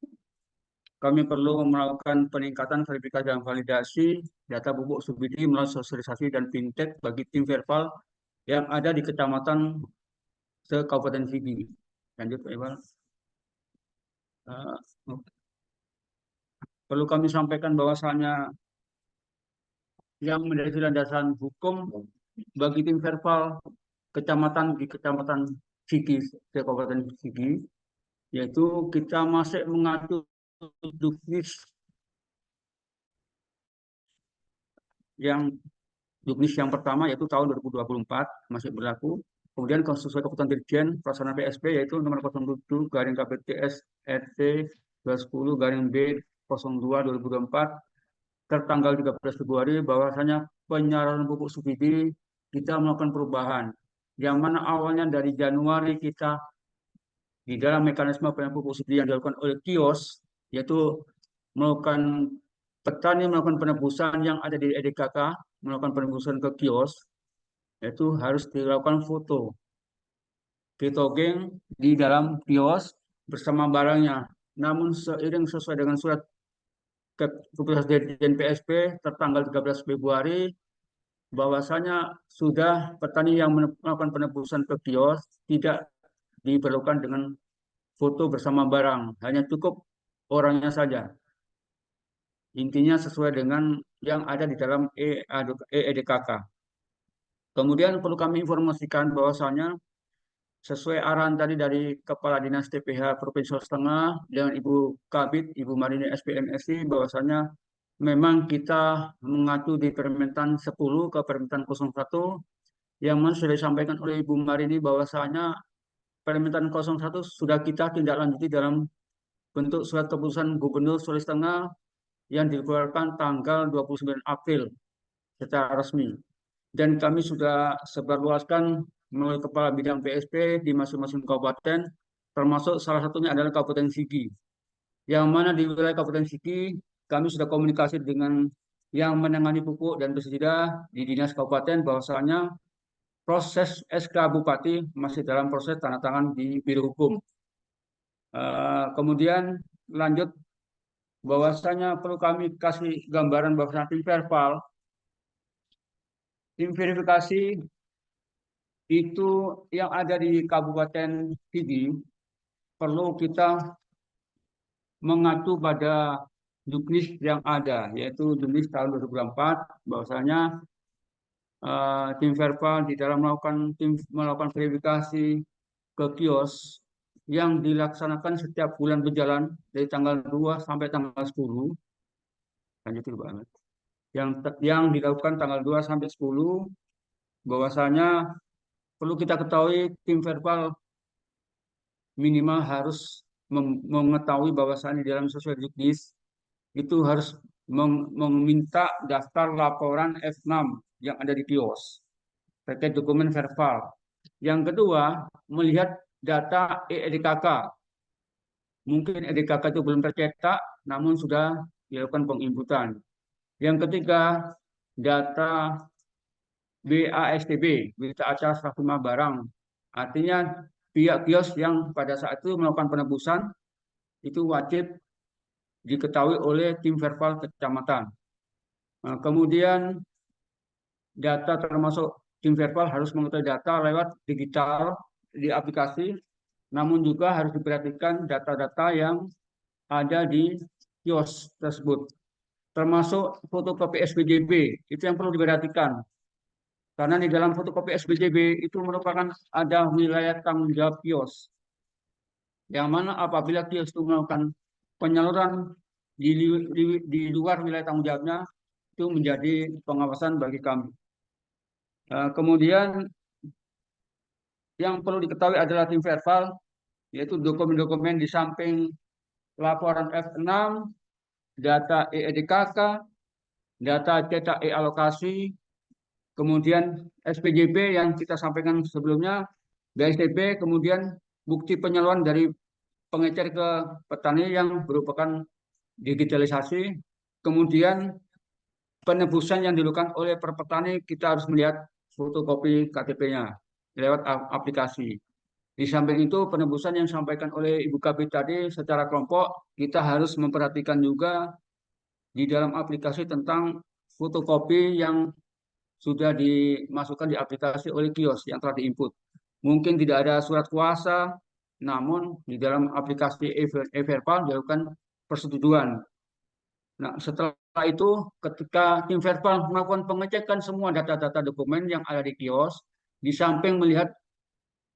kami perlu melakukan peningkatan verifikasi dan validasi data pupuk subsidi melalui sosialisasi dan fintech bagi tim Verval yang ada di kecamatan se-Kabupaten Sigi. Lanjut, Pak Iqbal. Perlu kami sampaikan bahwasannya yang menjadi landasan hukum bagi tim Verval kecamatan di Kecamatan Sigi, se-Kabupaten Sigi, yaitu kita masih mengatur Duknis yang pertama yaitu tahun 2024 masih berlaku. Kemudian sesuai keputusan Dirjen Pelaksana PSB yaitu nomor 07 garing KPTS RT 210 garing B 02 2024 tertanggal 13 Februari bahwasanya penyaluran pupuk subsidi kita melakukan perubahan. yang mana awalnya dari Januari kita di dalam mekanisme penyaluran pupuk subsidi yang dilakukan oleh kios, yaitu melakukan petani melakukan penebusan yang ada di EDKK, melakukan penebusan ke kios, yaitu harus dilakukan foto ketogeng di dalam kios bersama barangnya. Namun seiring sesuai dengan surat keputusan Dirjen PSP tertanggal 13 Februari, bahwasanya sudah petani yang melakukan penebusan ke kios tidak diperlukan dengan foto bersama barang, hanya cukup orangnya saja. Intinya sesuai dengan yang ada di dalam EDKK. Kemudian perlu kami informasikan bahwasanya sesuai arahan tadi dari Kepala Dinas TPH Provinsi Sulawesi Tengah dengan Ibu Kabid, Ibu Marini SPMSI, bahwasanya memang kita mengacu di Permentan 10 ke Permentan 01 yang mana sudah disampaikan oleh Ibu Marini bahwasanya Permentan 01 sudah kita tindak lanjuti dalam bentuk surat keputusan Gubernur Sulawesi Tengah yang dikeluarkan tanggal 29 April secara resmi. Dan kami sudah sebarluaskan melalui Kepala Bidang PSP di masing-masing kabupaten, termasuk salah satunya adalah Kabupaten Sigi. Yang mana di wilayah Kabupaten Sigi, kami sudah komunikasi dengan yang menangani pupuk dan pestisida di Dinas Kabupaten bahwasanya proses SK Bupati masih dalam proses tanda tangan di Biro Hukum. Kemudian lanjut bahwasanya perlu kami kasih gambaran bahwasanya tim verifikasi itu yang ada di Kabupaten Sigi perlu kita mengacu pada juknis yang ada, yaitu juknis tahun 2004, bahwasanya tim verbal di dalam melakukan verifikasi ke kios yang dilaksanakan setiap bulan berjalan dari tanggal 2 sampai tanggal 10. Lanjut dulu banget. Yang dilakukan tanggal 2 sampai 10, bahwasanya perlu kita ketahui tim verbal minimal harus mengetahui bahwasannya di dalam sesuai juknis itu harus meminta daftar laporan F6 yang ada di kios terkait dokumen verbal. Yang kedua, melihat data EDKK. Mungkin EDKK itu belum tercetak, namun sudah dilakukan penginputan. Yang ketiga, data BASTB, berita acara serah terima barang. Artinya pihak kios yang pada saat itu melakukan penebusan itu wajib diketahui oleh tim verbal kecamatan. Nah, kemudian data termasuk tim verbal harus mengetahui data lewat digital di aplikasi, namun juga harus diperhatikan data-data yang ada di kios tersebut. Termasuk fotokopi SPJB, itu yang perlu diperhatikan. Karena di dalam fotokopi SPJB itu merupakan ada wilayah tanggung jawab kios. Yang mana apabila kios itu melakukan penyaluran di luar wilayah tanggung jawabnya, itu menjadi pengawasan bagi kami. Kemudian yang perlu diketahui adalah tim verbal, yaitu dokumen-dokumen di samping laporan F6, data EDKK, data cetak e-alokasi, kemudian SPJB yang kita sampaikan sebelumnya, BSTB, kemudian bukti penyaluran dari pengecer ke petani yang merupakan digitalisasi, kemudian penebusan yang dilakukan oleh per petani kita harus melihat fotokopi KTP-nya lewat aplikasi. Di samping itu penebusan yang disampaikan oleh Ibu Kabid tadi secara kelompok kita harus memperhatikan juga di dalam aplikasi tentang fotokopi yang sudah dimasukkan di aplikasi oleh kios yang telah diinput. Mungkin tidak ada surat kuasa, namun di dalam aplikasi e-verbal dilakukan persetujuan. Nah, setelah itu ketika tim verbal melakukan pengecekan semua data-data dokumen yang ada di kios, di samping melihat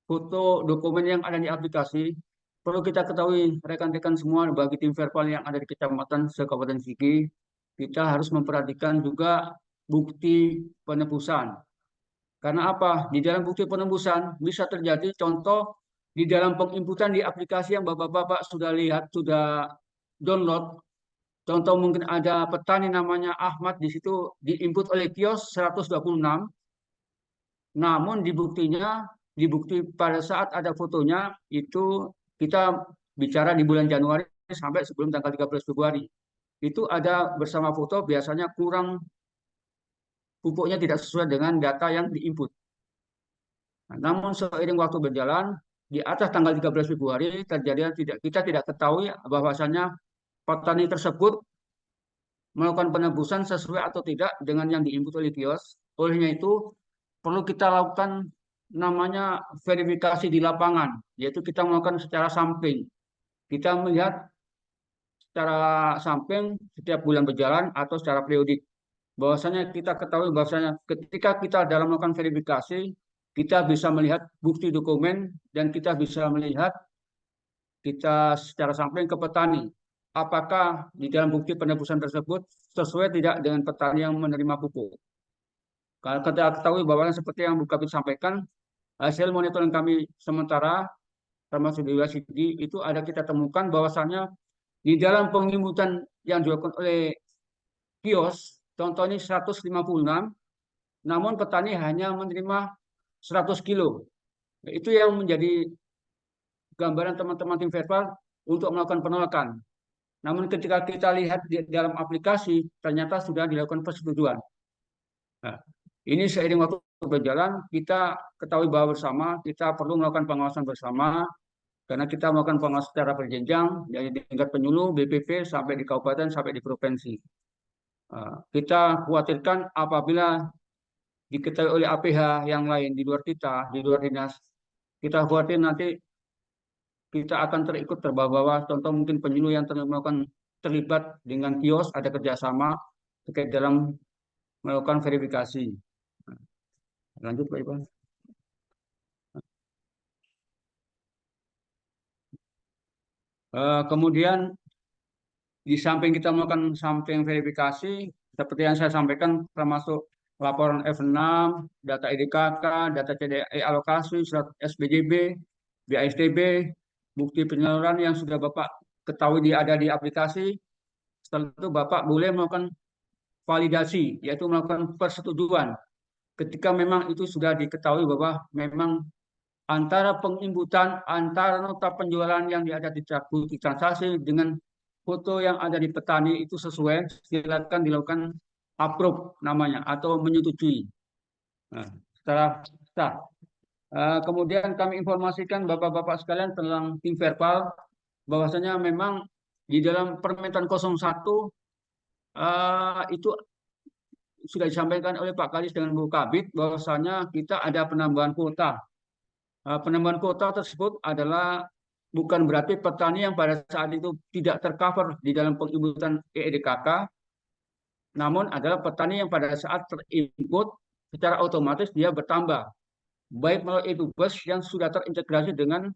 foto dokumen yang ada di aplikasi, perlu kita ketahui rekan-rekan semua bagi tim verbal yang ada di Kecamatan Kabupaten Sigi, kita harus memperhatikan juga bukti penebusan. Karena apa? Di dalam bukti penebusan bisa terjadi contoh di dalam penginputan di aplikasi yang Bapak-Bapak sudah lihat, sudah download. Contoh mungkin ada petani namanya Ahmad di situ diinput oleh kios 126. namun di bukti pada saat ada fotonya itu kita bicara di bulan Januari sampai sebelum tanggal 13 Februari. Itu ada bersama foto biasanya kurang, pupuknya tidak sesuai dengan data yang diinput. Nah, namun seiring waktu berjalan, di atas tanggal 13 Februari terjadi kita tidak ketahui bahwasanya petani tersebut melakukan penebusan sesuai atau tidak dengan yang diinput oleh kios. Olehnya itu perlu kita lakukan namanya verifikasi di lapangan, yaitu kita melakukan secara samping. Kita melihat secara samping setiap bulan berjalan atau secara periodik. Bahwasanya kita ketahui bahwasanya ketika kita dalam melakukan verifikasi, kita bisa melihat bukti dokumen dan kita bisa melihat kita secara sampling ke petani. Apakah di dalam bukti penebusan tersebut sesuai tidak dengan petani yang menerima pupuk. Kalau kita ketahui bahwa seperti yang Bu Kabid sampaikan, hasil monitoring kami sementara termasuk di wilayah Sigi itu ada kita temukan bahwasannya di dalam penginputan yang dilakukan oleh kios, contohnya 156, namun petani hanya menerima 100 kilo. Itu yang menjadi gambaran teman-teman tim verbal untuk melakukan penolakan. Namun ketika kita lihat di dalam aplikasi, ternyata sudah dilakukan persetujuan. Nah, ini seiring waktu berjalan, kita ketahui bahwa bersama kita perlu melakukan pengawasan bersama, karena kita melakukan pengawasan secara berjenjang, dari tingkat penyuluh, BPP, sampai di kabupaten, sampai di provinsi. Kita khawatirkan apabila diketahui oleh APH yang lain di luar kita, di luar dinas, kita khawatir nanti kita akan terbawa-bawa. Contoh mungkin penyuluh yang terlibat dengan kios, ada kerjasama terkait dalam melakukan verifikasi. Lanjut Pak Iwan. Kemudian di samping kita melakukan samping verifikasi, seperti yang saya sampaikan termasuk laporan F6, data IDKK, data CDE alokasi, surat SBJB, BASTB, bukti penyaluran yang sudah Bapak ketahui ada di aplikasi. Setelah itu Bapak boleh melakukan validasi, yaitu melakukan persetujuan. Ketika memang itu sudah diketahui bahwa memang antara penginputan, antara nota penjualan yang ada di bukti transaksi dengan foto yang ada di petani itu sesuai, silakan dilakukan approve namanya atau menyetujui. Nah, setelah sah. Kemudian kami informasikan Bapak-Bapak sekalian tentang tim verbal bahwasanya memang di dalam permintaan 01 itu sudah disampaikan oleh Pak Kadis dengan Bu Kabid bahwasanya kita ada penambahan kuota. Penambahan kuota tersebut adalah bukan berarti petani yang pada saat itu tidak tercover di dalam penginputan EEDKK, namun adalah petani yang pada saat terinput secara otomatis dia bertambah, baik melalui e-bus yang sudah terintegrasi dengan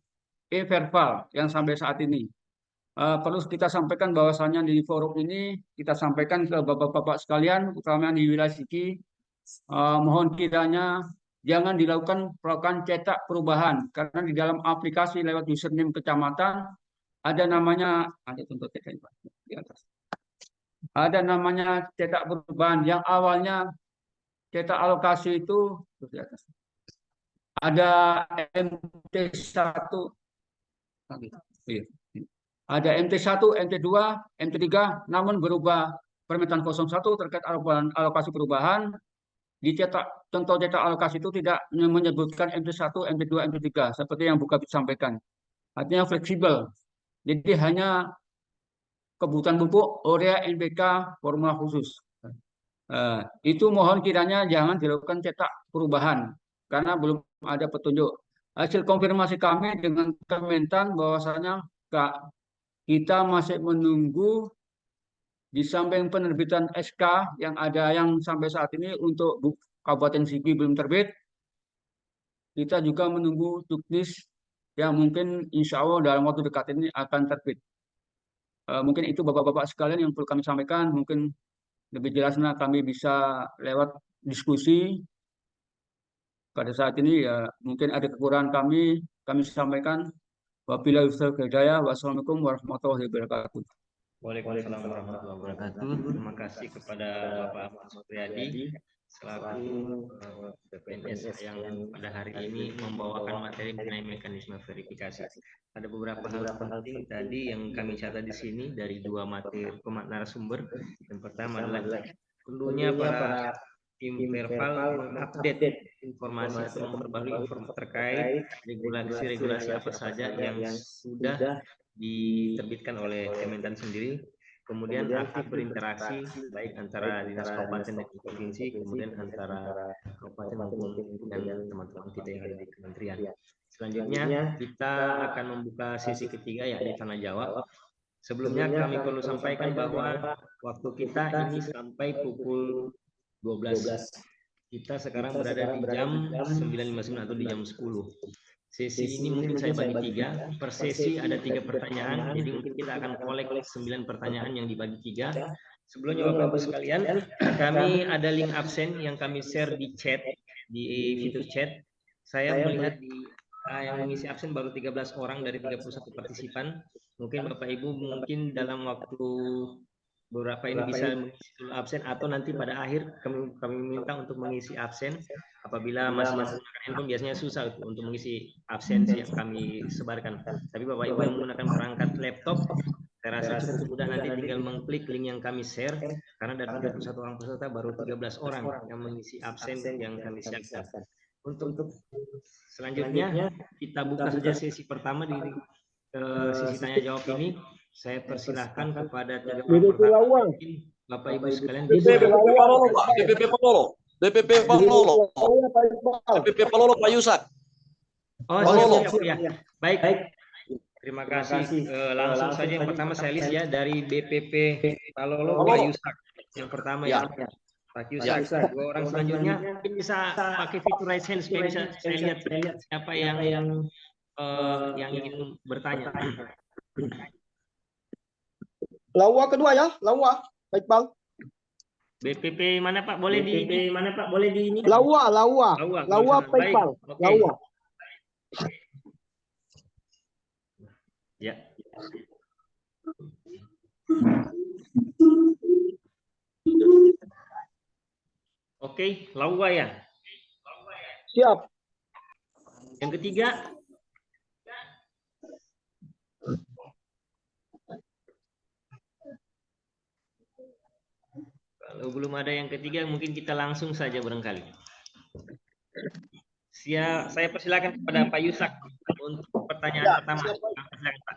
e-verbal yang sampai saat ini. Perlu kita sampaikan bahwasannya di forum ini kita sampaikan ke Bapak-Bapak sekalian, utamanya di wilayah Sigi, mohon kiranya jangan dilakukan cetak perubahan, karena di dalam aplikasi lewat username kecamatan ada namanya, di atas. Ada namanya cetak perubahan yang awalnya cetak alokasi itu di atas. Ada MT1, ada MT1, MT2, MT3, namun berubah permintaan 01 terkait alokasi perubahan. Dicetak, contoh cetak alokasi itu tidak menyebutkan MT1, MT2, MT3 seperti yang Bu Kabid sampaikan. Artinya fleksibel. Jadi hanya kebutuhan pupuk, urea, NPK, formula khusus. Itu mohon kiranya jangan dilakukan cetak perubahan karena belum ada petunjuk. Hasil konfirmasi kami dengan Kementan bahwasanya kita masih menunggu di samping penerbitan SK yang ada yang sampai saat ini untuk Kabupaten Sigi belum terbit, kita juga menunggu juknis yang mungkin insya Allah dalam waktu dekat ini akan terbit. Mungkin itu Bapak-Bapak sekalian yang perlu kami sampaikan. Mungkin lebih jelasnya kami bisa lewat diskusi. Pada saat ini ya mungkin ada kekurangan kami sampaikan. Wabillahi taufiq wal hidayah. Wassalamualaikum warahmatullahi wabarakatuh. Waalaikumsalam warahmatullahi wabarakatuh. Terima kasih kepada Bapak Ahmad Supriyadi selaku PPNS yang pada hari ini membawakan materi mengenai mekanisme verifikasi. Ada beberapa hal penting tadi yang kami catat di sini dari dua materi narasumber. Yang pertama adalah perlunya para tim Verpal mengupdate informasi atau memperbarui informasi terkait regulasi-regulasi apa saja yang sudah diterbitkan oleh Kementan sendiri. Kemudian aktif berinteraksi baik antara dinas kabupaten dan provinsi, kemudian antara kabupaten maupun dan teman-teman kita yang ada di kementerian. Selanjutnya kita akan membuka sesi ketiga yakni tanya jawab. Sebelumnya kami perlu sampaikan bahwa waktu kita ini sampai pukul 12. Kita sekarang berada di jam 9.59 atau di jam 10. Sesi ini mungkin saya bagi 3, per sesi ada 3 pertanyaan, jadi mungkin kita akan kolek 9 pertanyaan yang dibagi 3. Sebelumnya Bapak Ibu sekalian, kami ada link absen yang kami share di chat, di fitur chat. Saya melihat yang mengisi absen baru 13 orang dari 31 partisipan. Mungkin Bapak Ibu mungkin dalam waktu beberapa ini bisa mengisi dulu absen atau nanti pada akhir kami minta untuk mengisi absen. Apabila masih menggunakan handphone biasanya susah untuk mengisi absensi yang kami sebarkan. Tapi Bapak Ibu yang menggunakan perangkat laptop, saya rasa cukup mudah, nanti tinggal mengklik link yang kami share. Karena dari 31 orang peserta baru 13 orang yang mengisi absen yang kami siapkan. Untuk selanjutnya kita buka saja sesi pertama di sesi tanya jawab ini. Saya persilahkan kepada 3 orang Bapak Ibu sekalian bisa. DPP Palolo. DPP Palolo. DPP Palolo Pak Yusak. Oh, siap, ya. Baik. Terima kasih. Langsung saja yang pertama saya list ya dari BPP Palolo Pak Yusak. Yang pertama ya. Pak Yusak. 2 orang selanjutnya mungkin bisa pakai fitur raise hand supaya bisa saya lihat siapa yang ingin bertanya. Lawa kedua ya, Lawa. Baik Bang. BPP mana Pak? Boleh di ini? Lawa. Baik Bang. Okay. Lawa. Ya. Oke, Lawa ya. Siap. Yang ketiga. Kalau belum ada yang ketiga, mungkin kita langsung saja barangkali. Saya persilakan kepada Pak Yusak untuk pertanyaan pertama.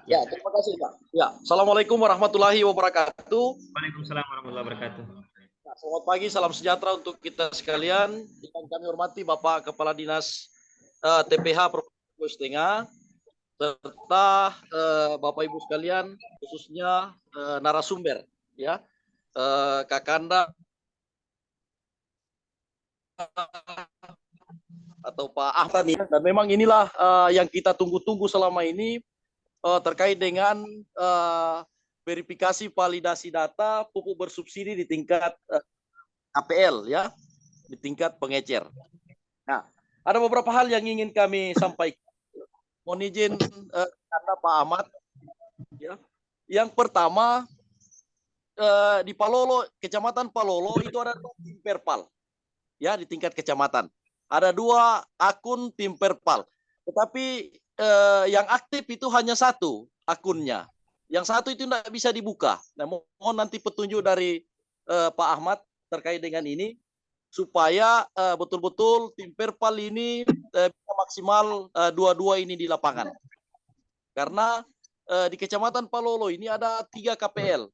Ya, terima kasih Pak. Ya, Assalamualaikum warahmatullahi wabarakatuh. Waalaikumsalam warahmatullahi wabarakatuh. Selamat pagi, salam sejahtera untuk kita sekalian. Yang kami hormati Bapak Kepala Dinas TPH Provinsi Sulawesi Tengah, serta Bapak Ibu sekalian, khususnya narasumber, ya. Kakanda atau Pak Ahmad, dan memang inilah yang kita tunggu-tunggu selama ini terkait dengan verifikasi validasi data pupuk bersubsidi di tingkat KPL, ya, di tingkat pengecer. Nah, ada beberapa hal yang ingin kami sampaikan. Mohon izin karena Pak Ahmad, ya. Yang pertama, di Palolo, Kecamatan Palolo itu ada 2 tim Perpal, ya, di tingkat kecamatan. Ada 2 akun tim Perpal, tetapi yang aktif itu hanya 1 akunnya. Yang 1 itu tidak bisa dibuka. Nah, mohon nanti petunjuk dari Pak Ahmad terkait dengan ini, supaya betul-betul tim Perpal ini bisa maksimal 2 ini di lapangan. Karena di Kecamatan Palolo ini ada 3 KPL.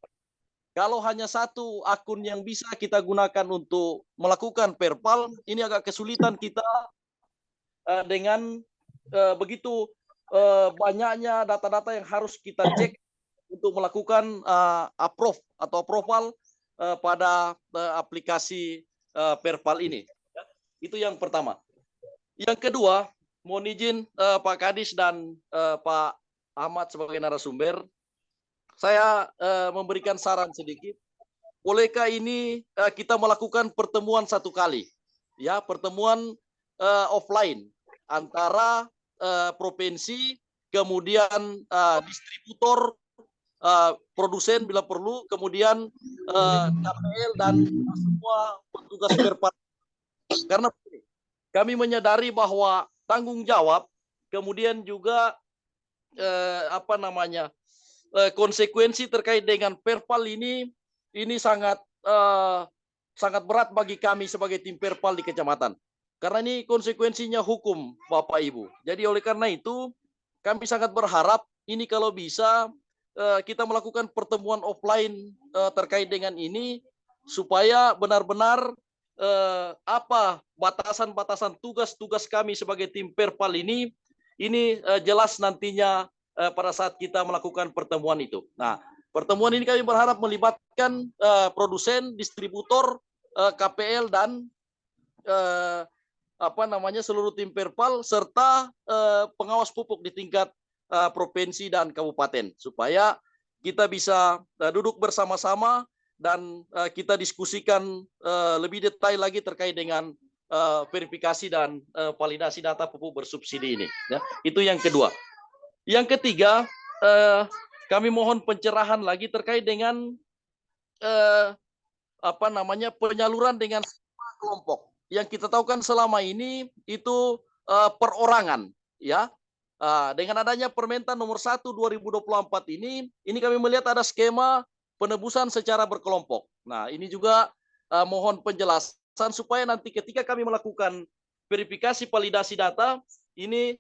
Kalau hanya 1 akun yang bisa kita gunakan untuk melakukan Perpal, ini agak kesulitan kita dengan begitu banyaknya data-data yang harus kita cek untuk melakukan approve atau approval pada aplikasi Perpal ini. Itu yang pertama. Yang kedua, mohon izin Pak Kadis dan Pak Ahmad sebagai narasumber, saya memberikan saran sedikit. Bolehkah ini kita melakukan pertemuan 1 kali, ya, pertemuan offline antara provinsi, kemudian distributor, produsen bila perlu, kemudian KPL dan semua petugas Perpal Karena kami menyadari bahwa tanggung jawab, kemudian juga konsekuensi terkait dengan perpal ini sangat sangat berat bagi kami sebagai tim perpal di kecamatan. Karena ini konsekuensinya hukum, Bapak Ibu. Jadi oleh karena itu kami sangat berharap ini kalau bisa kita melakukan pertemuan offline terkait dengan ini supaya benar-benar apa batasan-batasan tugas-tugas kami sebagai tim perpal ini jelas nantinya pada saat kita melakukan pertemuan itu. Nah, pertemuan ini kami berharap melibatkan produsen, distributor, KPL dan seluruh tim perpal serta pengawas pupuk di tingkat provinsi dan kabupaten supaya kita bisa duduk bersama-sama dan kita diskusikan lebih detail lagi terkait dengan verifikasi dan validasi data pupuk bersubsidi ini. Ya, itu yang kedua. Yang ketiga, kami mohon pencerahan lagi terkait dengan penyaluran dengan kelompok. Yang kita tahu kan selama ini itu perorangan, ya. Dengan adanya Permentan nomor 1 2024 ini kami melihat ada skema penebusan secara berkelompok. Nah, ini juga mohon penjelasan supaya nanti ketika kami melakukan verifikasi validasi data ini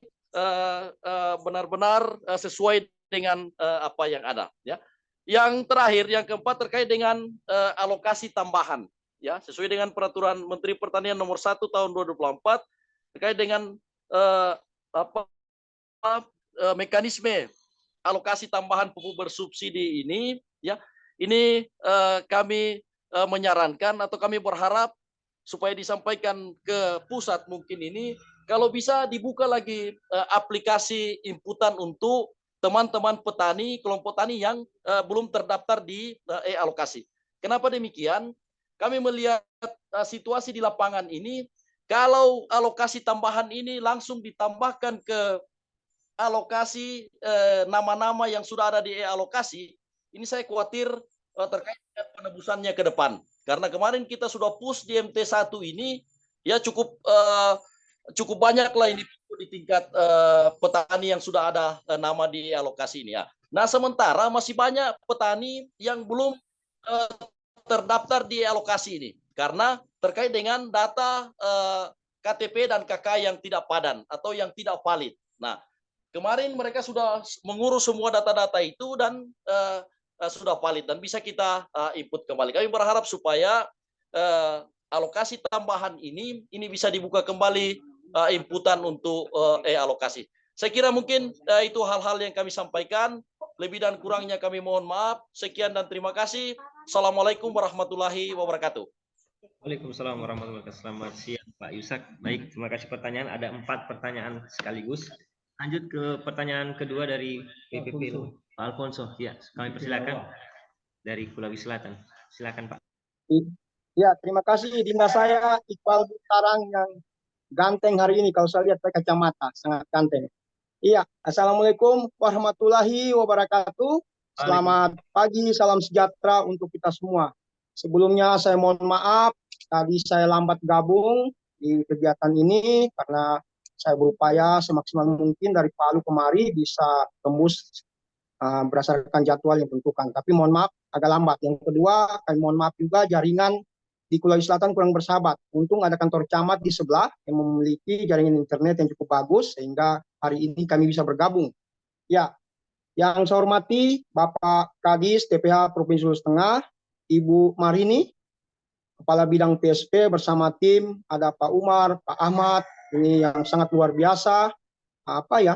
benar-benar sesuai dengan apa yang ada. Ya. Yang terakhir, yang keempat terkait dengan alokasi tambahan. Ya, sesuai dengan Peraturan Menteri Pertanian nomor 1 tahun 2024 terkait dengan mekanisme alokasi tambahan pupuk bersubsidi ini. Ya, ini kami menyarankan atau kami berharap supaya disampaikan ke pusat mungkin ini kalau bisa dibuka lagi aplikasi inputan untuk teman-teman petani, kelompok tani yang belum terdaftar di e-alokasi. Kenapa demikian? Kami melihat situasi di lapangan ini, kalau alokasi tambahan ini langsung ditambahkan ke alokasi nama-nama yang sudah ada di e-alokasi, ini saya khawatir terkait dengan penebusannya ke depan. Karena kemarin kita sudah push di MT1 ini, ya cukup banyak lah ini di tingkat petani yang sudah ada nama di alokasi ini ya. Nah, sementara masih banyak petani yang belum terdaftar di alokasi ini karena terkait dengan data KTP dan KK yang tidak padan atau yang tidak valid. Nah, kemarin mereka sudah mengurus semua data-data itu dan sudah valid dan bisa kita input kembali. Kami berharap supaya alokasi tambahan ini bisa dibuka kembali inputan untuk alokasi. Saya kira mungkin itu hal-hal yang kami sampaikan. Lebih dan kurangnya kami mohon maaf. Sekian dan terima kasih. Assalamualaikum warahmatullahi wabarakatuh. Waalaikumsalam warahmatullahi wabarakatuh. Selamat siang Pak Yusak. Baik, terima kasih pertanyaan. Ada 4 pertanyaan sekaligus. Lanjut ke pertanyaan kedua dari PPP Pak Alfonso. Ya, kami persilakan dari Sulawesi Selatan. Silakan Pak. Ya, terima kasih Dinda saya Iqbal Butarang yang ganteng hari ini kalau saya lihat pakai kacamata, sangat ganteng. Iya, Assalamualaikum warahmatullahi wabarakatuh. Selamat pagi, salam sejahtera untuk kita semua. Sebelumnya saya mohon maaf, tadi saya lambat gabung di kegiatan ini karena saya berupaya semaksimal mungkin dari Palu kemari bisa tembus berdasarkan jadwal yang ditentukan. Tapi mohon maaf agak lambat. Yang kedua, kami mohon maaf juga jaringan di Sulawesi Selatan kurang bersahabat. Untung ada kantor camat di sebelah yang memiliki jaringan internet yang cukup bagus sehingga hari ini kami bisa bergabung. Ya, yang saya hormati Bapak Kadis TPH Provinsi Sulawesi Tengah, Ibu Marini, Kepala Bidang PSP bersama tim, ada Pak Umar, Pak Ahmad, ini yang sangat luar biasa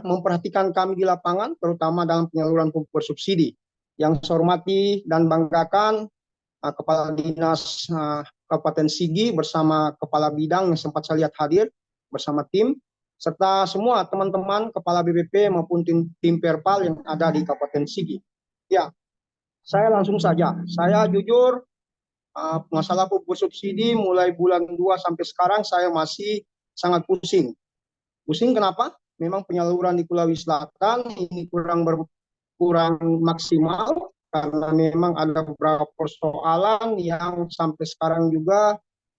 memperhatikan kami di lapangan, terutama dalam penyaluran pupuk bersubsidi. Yang saya hormati dan banggakan Kepala Dinas Kabupaten Sigi bersama Kepala Bidang yang sempat saya lihat hadir bersama tim, serta semua teman-teman Kepala BPP maupun tim Perpal yang ada di Kabupaten Sigi. Ya, saya langsung saja. Saya jujur, masalah pupuk bersubsidi mulai bulan 2 sampai sekarang saya masih sangat pusing. Pusing kenapa? Memang penyaluran di Sulawesi Selatan ini kurang maksimal karena memang ada beberapa persoalan yang sampai sekarang juga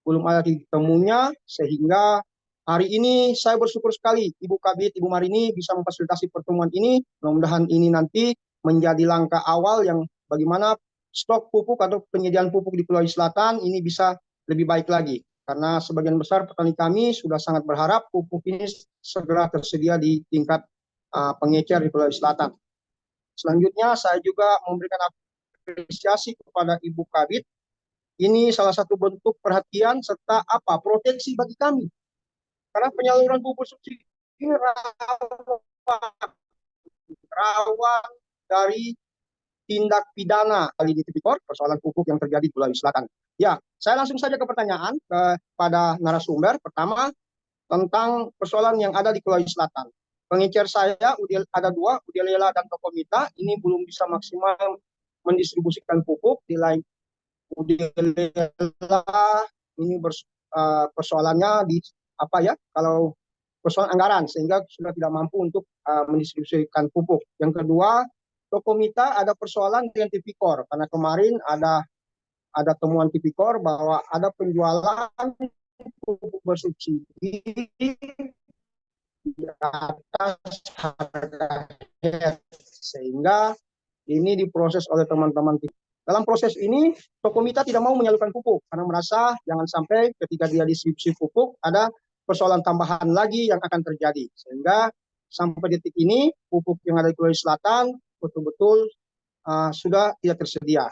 belum ada titik temunya, sehingga hari ini saya bersyukur sekali Ibu Kabit, Ibu Marini bisa memfasilitasi pertemuan ini. Mudah-mudahan ini nanti menjadi langkah awal yang bagaimana stok pupuk atau penyediaan pupuk di Sulawesi Selatan ini bisa lebih baik lagi. Karena sebagian besar petani kami sudah sangat berharap pupuk ini segera tersedia di tingkat pengecer di Sulawesi Selatan. Selanjutnya saya juga memberikan apresiasi kepada Ibu Kabit. Ini salah satu bentuk perhatian serta proteksi bagi kami. Karena penyaluran pupuk subsidi ini rawan dari tindak pidana kali di tipikor persoalan pupuk yang terjadi di Sulawesi Selatan. Ya, saya langsung saja ke pertanyaan kepada narasumber. Pertama, tentang persoalan yang ada di Sulawesi Selatan. Pengecer saya ada 2, Udialela dan Tokomita, ini belum bisa maksimal mendistribusikan pupuk. Di lain Udialela ini persoalannya di kalau persoalan anggaran, sehingga sudah tidak mampu untuk mendistribusikan pupuk. Yang kedua, Tokomita ada persoalan dengan tipikor, karena kemarin ada temuan tipikor bahwa ada penjualan pupuk bersubsidi di atas harga head, sehingga ini diproses oleh teman-teman. Dalam proses ini, Tokomita tidak mau menyalurkan pupuk karena merasa jangan sampai ketika dia distribusi pupuk ada persoalan tambahan lagi yang akan terjadi, sehingga sampai detik ini pupuk yang ada di Sulawesi Selatan betul-betul sudah tidak tersedia.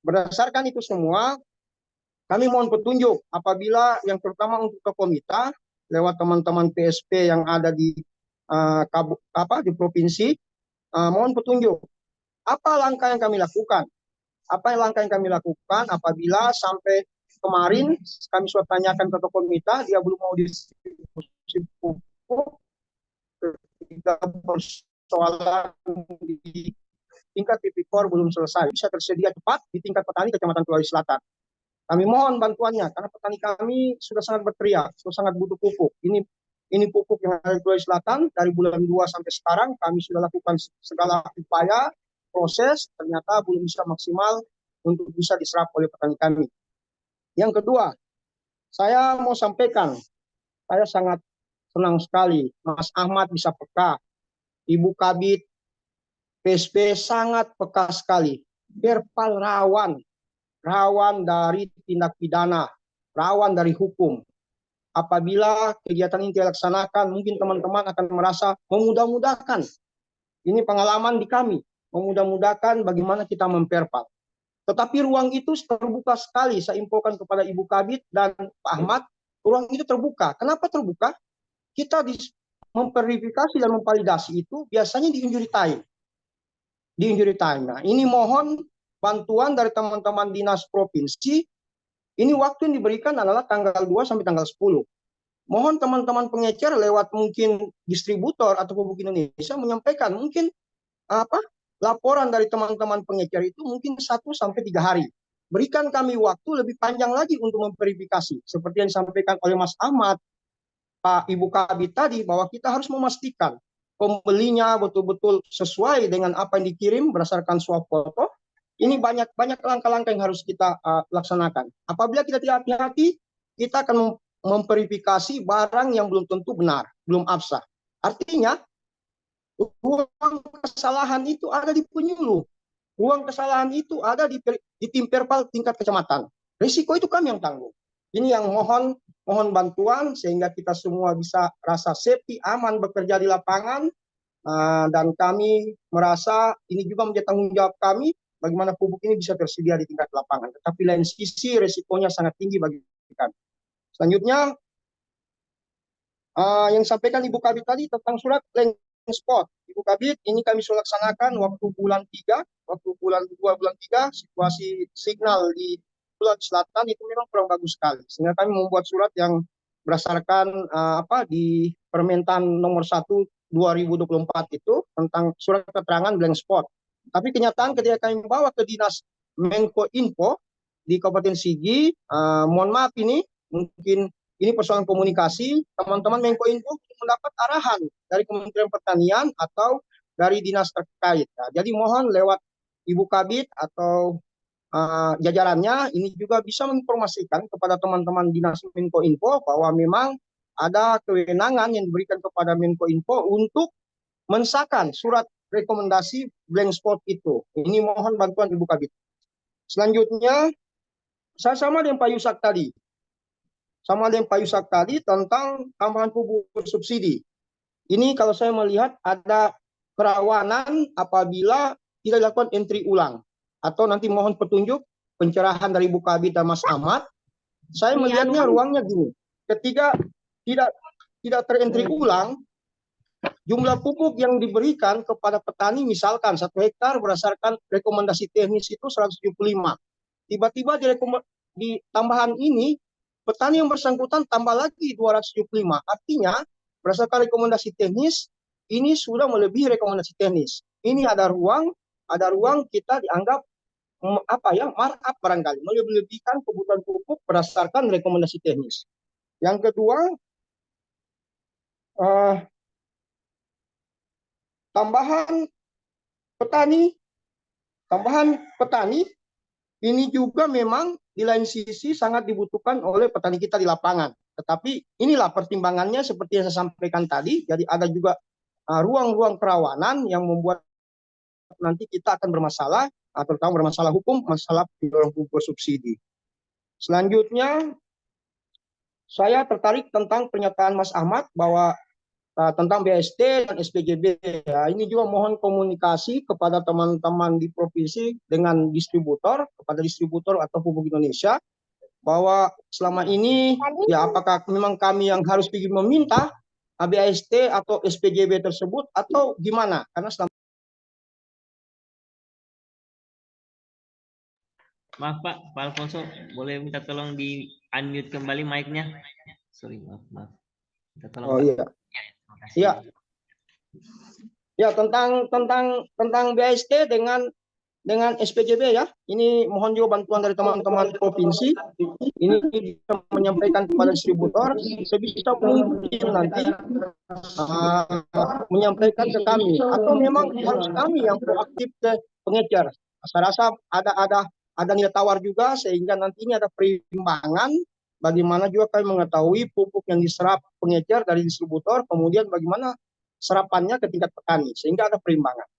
Berdasarkan itu semua, kami mohon petunjuk apabila yang terutama untuk Tokomita lewat teman-teman PSP yang ada di provinsi, mohon petunjuk apa langkah yang kami lakukan. Apa langkah yang kami lakukan apabila sampai kemarin kami sudah tanyakan ke Tokomita, dia belum mau distribusi pupuk ketika persoalan di tingkat tipikor belum selesai, bisa tersedia cepat di tingkat petani Kecamatan Sulawesi Selatan. Kami mohon bantuannya karena petani kami sudah sangat berteriak, sudah sangat butuh pupuk. Ini pupuk yang ada di Sulawesi Selatan dari bulan 2 sampai sekarang kami sudah lakukan segala upaya, proses, ternyata belum bisa maksimal untuk bisa diserap oleh petani kami. Yang kedua, saya mau sampaikan, saya sangat senang sekali Mas Ahmad bisa peka, Ibu Kabit, PSP sangat peka sekali. Perpal rawan dari tindak pidana, rawan dari hukum. Apabila kegiatan ini dilaksanakan, mungkin teman-teman akan merasa memudah-mudahkan. Ini pengalaman di kami, memudah-mudahkan bagaimana kita memperpal. Tetapi ruang itu terbuka sekali, saya infokan kepada Ibu Kabit dan Pak Ahmad, ruang itu terbuka. Kenapa terbuka? Kita memverifikasi dan memvalidasi itu biasanya di injury time. Nah, ini mohon bantuan dari teman-teman dinas provinsi. Ini waktu yang diberikan adalah tanggal 2 sampai tanggal 10. Mohon teman-teman pengecer lewat mungkin distributor atau pupuk Indonesia menyampaikan mungkin laporan dari teman-teman pengecer itu mungkin 1 sampai 3 hari. Berikan kami waktu lebih panjang lagi untuk memverifikasi. Seperti yang disampaikan oleh Mas Ahmad, Pak Ibu Kabit tadi, bahwa kita harus memastikan pembelinya betul-betul sesuai dengan apa yang dikirim berdasarkan swap foto. Ini banyak langkah-langkah yang harus kita laksanakan. Apabila kita tidak hati-hati, kita akan memverifikasi barang yang belum tentu benar, belum absah. Artinya, ruang kesalahan itu ada di penyuluh. Ruang kesalahan itu ada di tim perpal tingkat kecamatan. Risiko itu kami yang tanggung. Ini yang mohon bantuan sehingga kita semua bisa rasa safety, aman bekerja di lapangan, dan kami merasa ini juga menjadi tanggung jawab kami bagaimana pupuk ini bisa tersedia di tingkat lapangan. Tetapi lain sisi risikonya sangat tinggi bagi kami. Selanjutnya yang sampaikan Ibu Kabit tadi tentang surat land spot. Ibu Kabit, ini kami sudah laksanakan waktu bulan 3, bulan 3, situasi signal di Sulawesi Selatan itu memang kurang bagus sekali. Sehingga kami membuat surat yang berdasarkan di Permentan nomor 1 2024 itu tentang surat keterangan blank spot. Tapi kenyataan ketika kami membawa ke Dinas Menko Info di Kabupaten Sigi, mohon maaf ini mungkin ini persoalan komunikasi, teman-teman Menko Info mendapat arahan dari Kementerian Pertanian atau dari dinas terkait. Jadi mohon lewat Ibu Kabit atau jajarannya ini juga bisa menginformasikan kepada teman-teman Dinas Menkominfo bahwa memang ada kewenangan yang diberikan kepada Menkominfo untuk mensahkan surat rekomendasi blank spot itu. Ini mohon bantuan Ibu Kabit. Selanjutnya, saya sama dengan Pak Yusak tadi. Tentang tambahan pupuk bersubsidi. Ini kalau saya melihat ada kerawanan apabila tidak dilakukan entry ulang. Atau nanti mohon petunjuk pencerahan dari Ibu Kabit dan Mas Ahmad. Saya melihatnya ruangnya gini. Ketika tidak terentry ulang, jumlah pupuk yang diberikan kepada petani misalkan 1 hektar berdasarkan rekomendasi teknis itu 175. Tiba-tiba di tambahan ini petani yang bersangkutan tambah lagi 275. Artinya berdasarkan rekomendasi teknis ini sudah melebihi rekomendasi teknis. Ini ada ruang kita dianggap markup barangkali, melebihkan kebutuhan pupuk berdasarkan rekomendasi teknis. Yang kedua, tambahan petani ini juga memang di lain sisi sangat dibutuhkan oleh petani kita di lapangan. Tetapi inilah pertimbangannya seperti yang saya sampaikan tadi. Jadi ada juga ruang-ruang kerawanan yang membuat nanti kita akan bermasalah, terutama bermasalah hukum, masalah pendorong pupuk subsidi. Selanjutnya, saya tertarik tentang pernyataan Mas Ahmad bahwa tentang BST dan SPGB. Ya, ini juga mohon komunikasi kepada teman-teman di provinsi dengan kepada distributor atau pupuk Indonesia, bahwa selama ini ya apakah memang kami yang harus pergi meminta BST atau SPGB tersebut atau gimana? Karena selama Maaf Pak Alfonso, boleh minta tolong di unmute kembali mic-nya? Sorry, maaf. Minta tolong, Pak. iya. Terima kasih. Iya. Ya, tentang BST dengan SPGB ya. Ini mohon juga bantuan dari teman-teman provinsi. Ini bisa menyampaikan kepada distributor sebisa mungkin nanti menyampaikan ke kami, atau memang harus kami yang proaktif ke pengecer. Saya rasa ada nilai tawar juga sehingga nanti ini ada perimbangan bagaimana juga kami mengetahui pupuk yang diserap pengecer dari distributor, kemudian bagaimana serapannya ke tingkat petani sehingga ada perimbangan.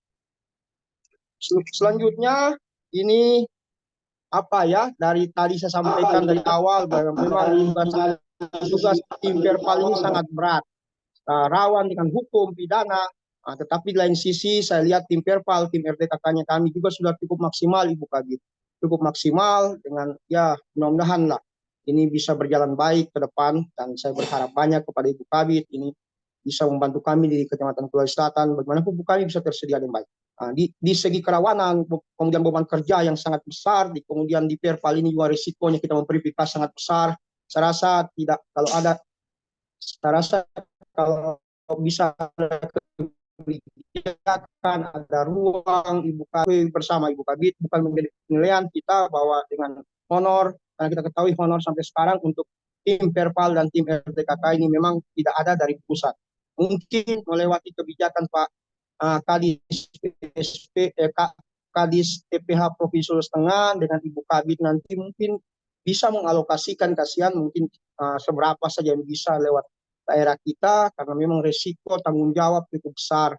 Selanjutnya ini dari tadi saya sampaikan dari awal bahwa memang tugas tim Perpal ini sangat berat, rawan dengan hukum pidana, tetapi di lain sisi saya lihat tim Perpal, tim RTKK-nya kami juga sudah cukup maksimal, Ibu Kabit, cukup maksimal dengan ya mudah-mudahan lah ini bisa berjalan baik ke depan, dan saya berharap banyak kepada Ibu Kabit ini bisa membantu kami di Kecamatan Pulau Selatan bagaimana pupuk kami bisa tersedia dengan baik. Di segi kerawanan, kemudian beban kerja yang sangat besar, kemudian di Perpal ini juga risikonya kita memverifikasi sangat besar. Saya rasa kalau bisa kebijakan, ada ruang Ibu Kabit bersama Ibu Kabit, bukan menjadi penilaian kita bahwa dengan honor, karena kita ketahui honor sampai sekarang untuk tim Perpal dan tim RTKK ini memang tidak ada dari pusat. Mungkin melewati kebijakan Pak Kadis TPH Provinsi Sulawesi Tengah dengan Ibu Kabit nanti mungkin bisa mengalokasikan kasihan mungkin seberapa saja yang bisa lewat daerah kita, karena memang resiko tanggung jawab cukup besar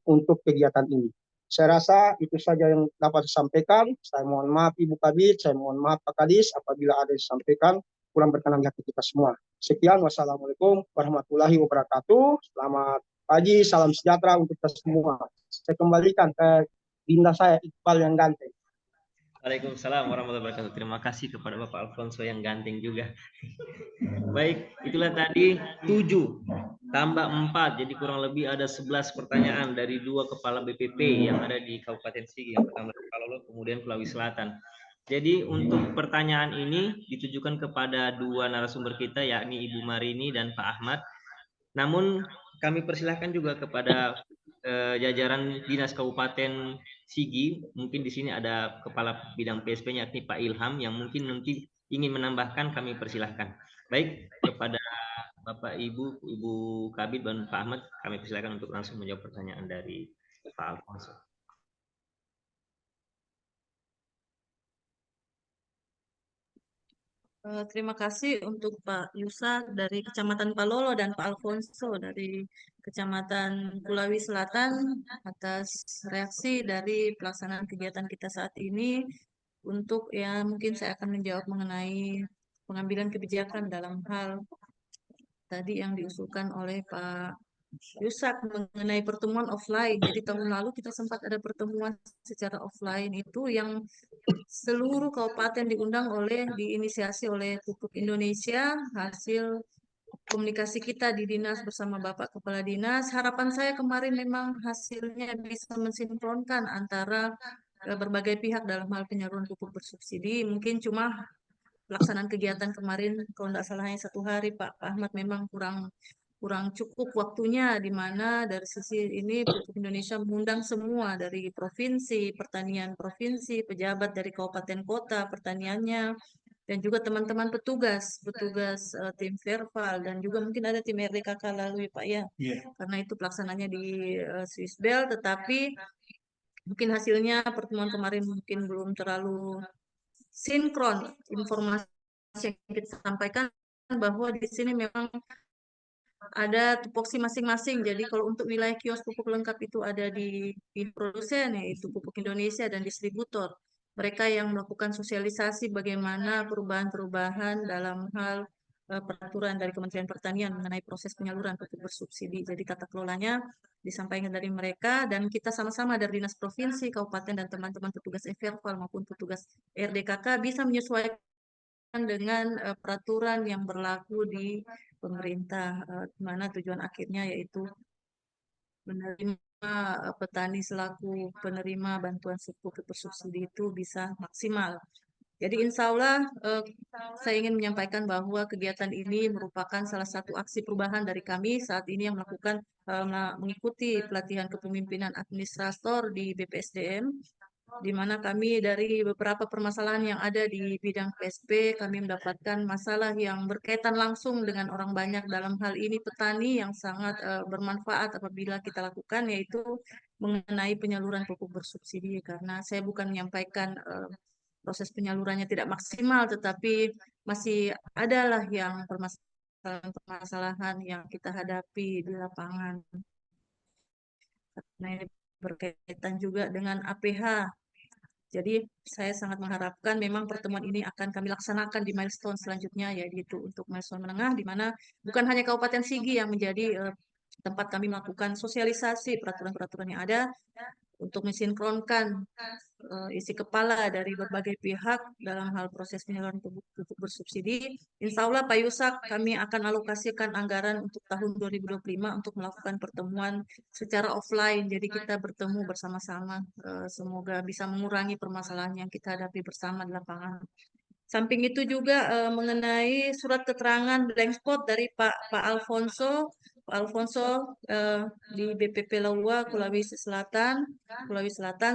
untuk kegiatan ini. Saya rasa itu saja yang dapat saya sampaikan. Saya mohon maaf Ibu Kabit, saya mohon maaf Pak Kadis apabila ada yang disampaikan kurang berkenan di hati kita semua. Sekian, wassalamualaikum warahmatullahi wabarakatuh. Selamat pagi, salam sejahtera untuk kita semua. Saya kembalikan ke Dinda saya, Iqbal yang ganteng. Waalaikumsalam warahmatullahi wabarakatuh. Terima kasih kepada Bapak Alfonso yang ganteng juga. Baik, itulah tadi 7 tambah 4, jadi kurang lebih ada 11 pertanyaan dari 2 kepala BPP yang ada di Kabupaten Sigi, yang pertama Kalolo, kemudian Sulawesi Selatan. Jadi untuk pertanyaan ini ditujukan kepada 2 narasumber kita, yakni Ibu Marini dan Pak Ahmad. Namun kami persilahkan juga kepada jajaran Dinas Kabupaten Sigi, mungkin di sini ada Kepala Bidang PSP-nya yakni Pak Ilham yang mungkin ingin menambahkan, kami persilahkan. Baik, kepada Bapak Ibu Kabit dan Pak Ahmad, kami persilahkan untuk langsung menjawab pertanyaan dari Pak Alfonso. Terima kasih untuk Pak Yusak dari Kecamatan Palolo dan Pak Alfonso dari Kecamatan Kulawi Selatan atas reaksi dari pelaksanaan kegiatan kita saat ini. Untuk ya mungkin saya akan menjawab mengenai pengambilan kebijakan dalam hal tadi yang diusulkan oleh Pak Yusak mengenai pertemuan offline. Jadi tahun lalu kita sempat ada pertemuan secara offline itu yang seluruh kabupaten diundang diinisiasi oleh Pupuk Indonesia hasil komunikasi kita di dinas bersama Bapak Kepala Dinas. Harapan saya kemarin memang hasilnya bisa mensinkronkan antara berbagai pihak dalam hal penyaluran pupuk bersubsidi. Mungkin cuma pelaksanaan kegiatan kemarin kalau tidak salah hanya 1 hari Pak Ahmad memang kurang kurang cukup waktunya, di mana dari sisi ini Pupuk Indonesia mengundang semua dari provinsi, pertanian provinsi, pejabat dari kabupaten kota, pertaniannya, dan juga teman-teman petugas tim Verval, dan juga mungkin ada tim RDKK lalu ya Pak ya, karena itu pelaksananya di Swissbel, tetapi mungkin hasilnya pertemuan kemarin mungkin belum terlalu sinkron informasi yang kita sampaikan bahwa di sini memang ada tupoksi masing-masing. Jadi kalau untuk wilayah kios pupuk lengkap itu ada di produsen, yaitu Pupuk Indonesia dan distributor. Mereka yang melakukan sosialisasi bagaimana perubahan-perubahan dalam hal peraturan dari Kementerian Pertanian mengenai proses penyaluran pupuk bersubsidi. Jadi tata kelolanya disampaikan dari mereka dan kita sama-sama dari dinas provinsi, kabupaten dan teman-teman petugas Everval maupun petugas RDKK bisa menyesuaikan dengan peraturan yang berlaku di pemerintah, di mana tujuan akhirnya yaitu menerima petani selaku penerima bantuan pupuk bersubsidi itu bisa maksimal. Jadi insya Allah saya ingin menyampaikan bahwa kegiatan ini merupakan salah satu aksi perubahan dari kami saat ini yang mengikuti pelatihan kepemimpinan administrator di BPSDM, di mana kami dari beberapa permasalahan yang ada di bidang PSP, kami mendapatkan masalah yang berkaitan langsung dengan orang banyak dalam hal ini petani yang sangat bermanfaat apabila kita lakukan, yaitu mengenai penyaluran pupuk bersubsidi. Karena saya bukan menyampaikan proses penyalurannya tidak maksimal, tetapi masih adalah yang permasalahan-permasalahan yang kita hadapi di lapangan. Karena ini berkaitan juga dengan APH. Jadi saya sangat mengharapkan memang pertemuan ini akan kami laksanakan di milestone selanjutnya, yaitu untuk milestone menengah, di mana bukan hanya Kabupaten Sigi yang menjadi tempat kami melakukan sosialisasi peraturan-peraturan yang ada untuk mensinkronkan isi kepala dari berbagai pihak dalam hal proses penyaluran pupuk bersubsidi. Insya Allah Pak Yusak, kami akan alokasikan anggaran untuk tahun 2025 untuk melakukan pertemuan secara offline. Jadi kita bertemu bersama-sama, semoga bisa mengurangi permasalahan yang kita hadapi bersama di lapangan. Samping itu juga mengenai surat keterangan blank spot dari Pak Alfonso, di BPP Laua Kulawi Selatan.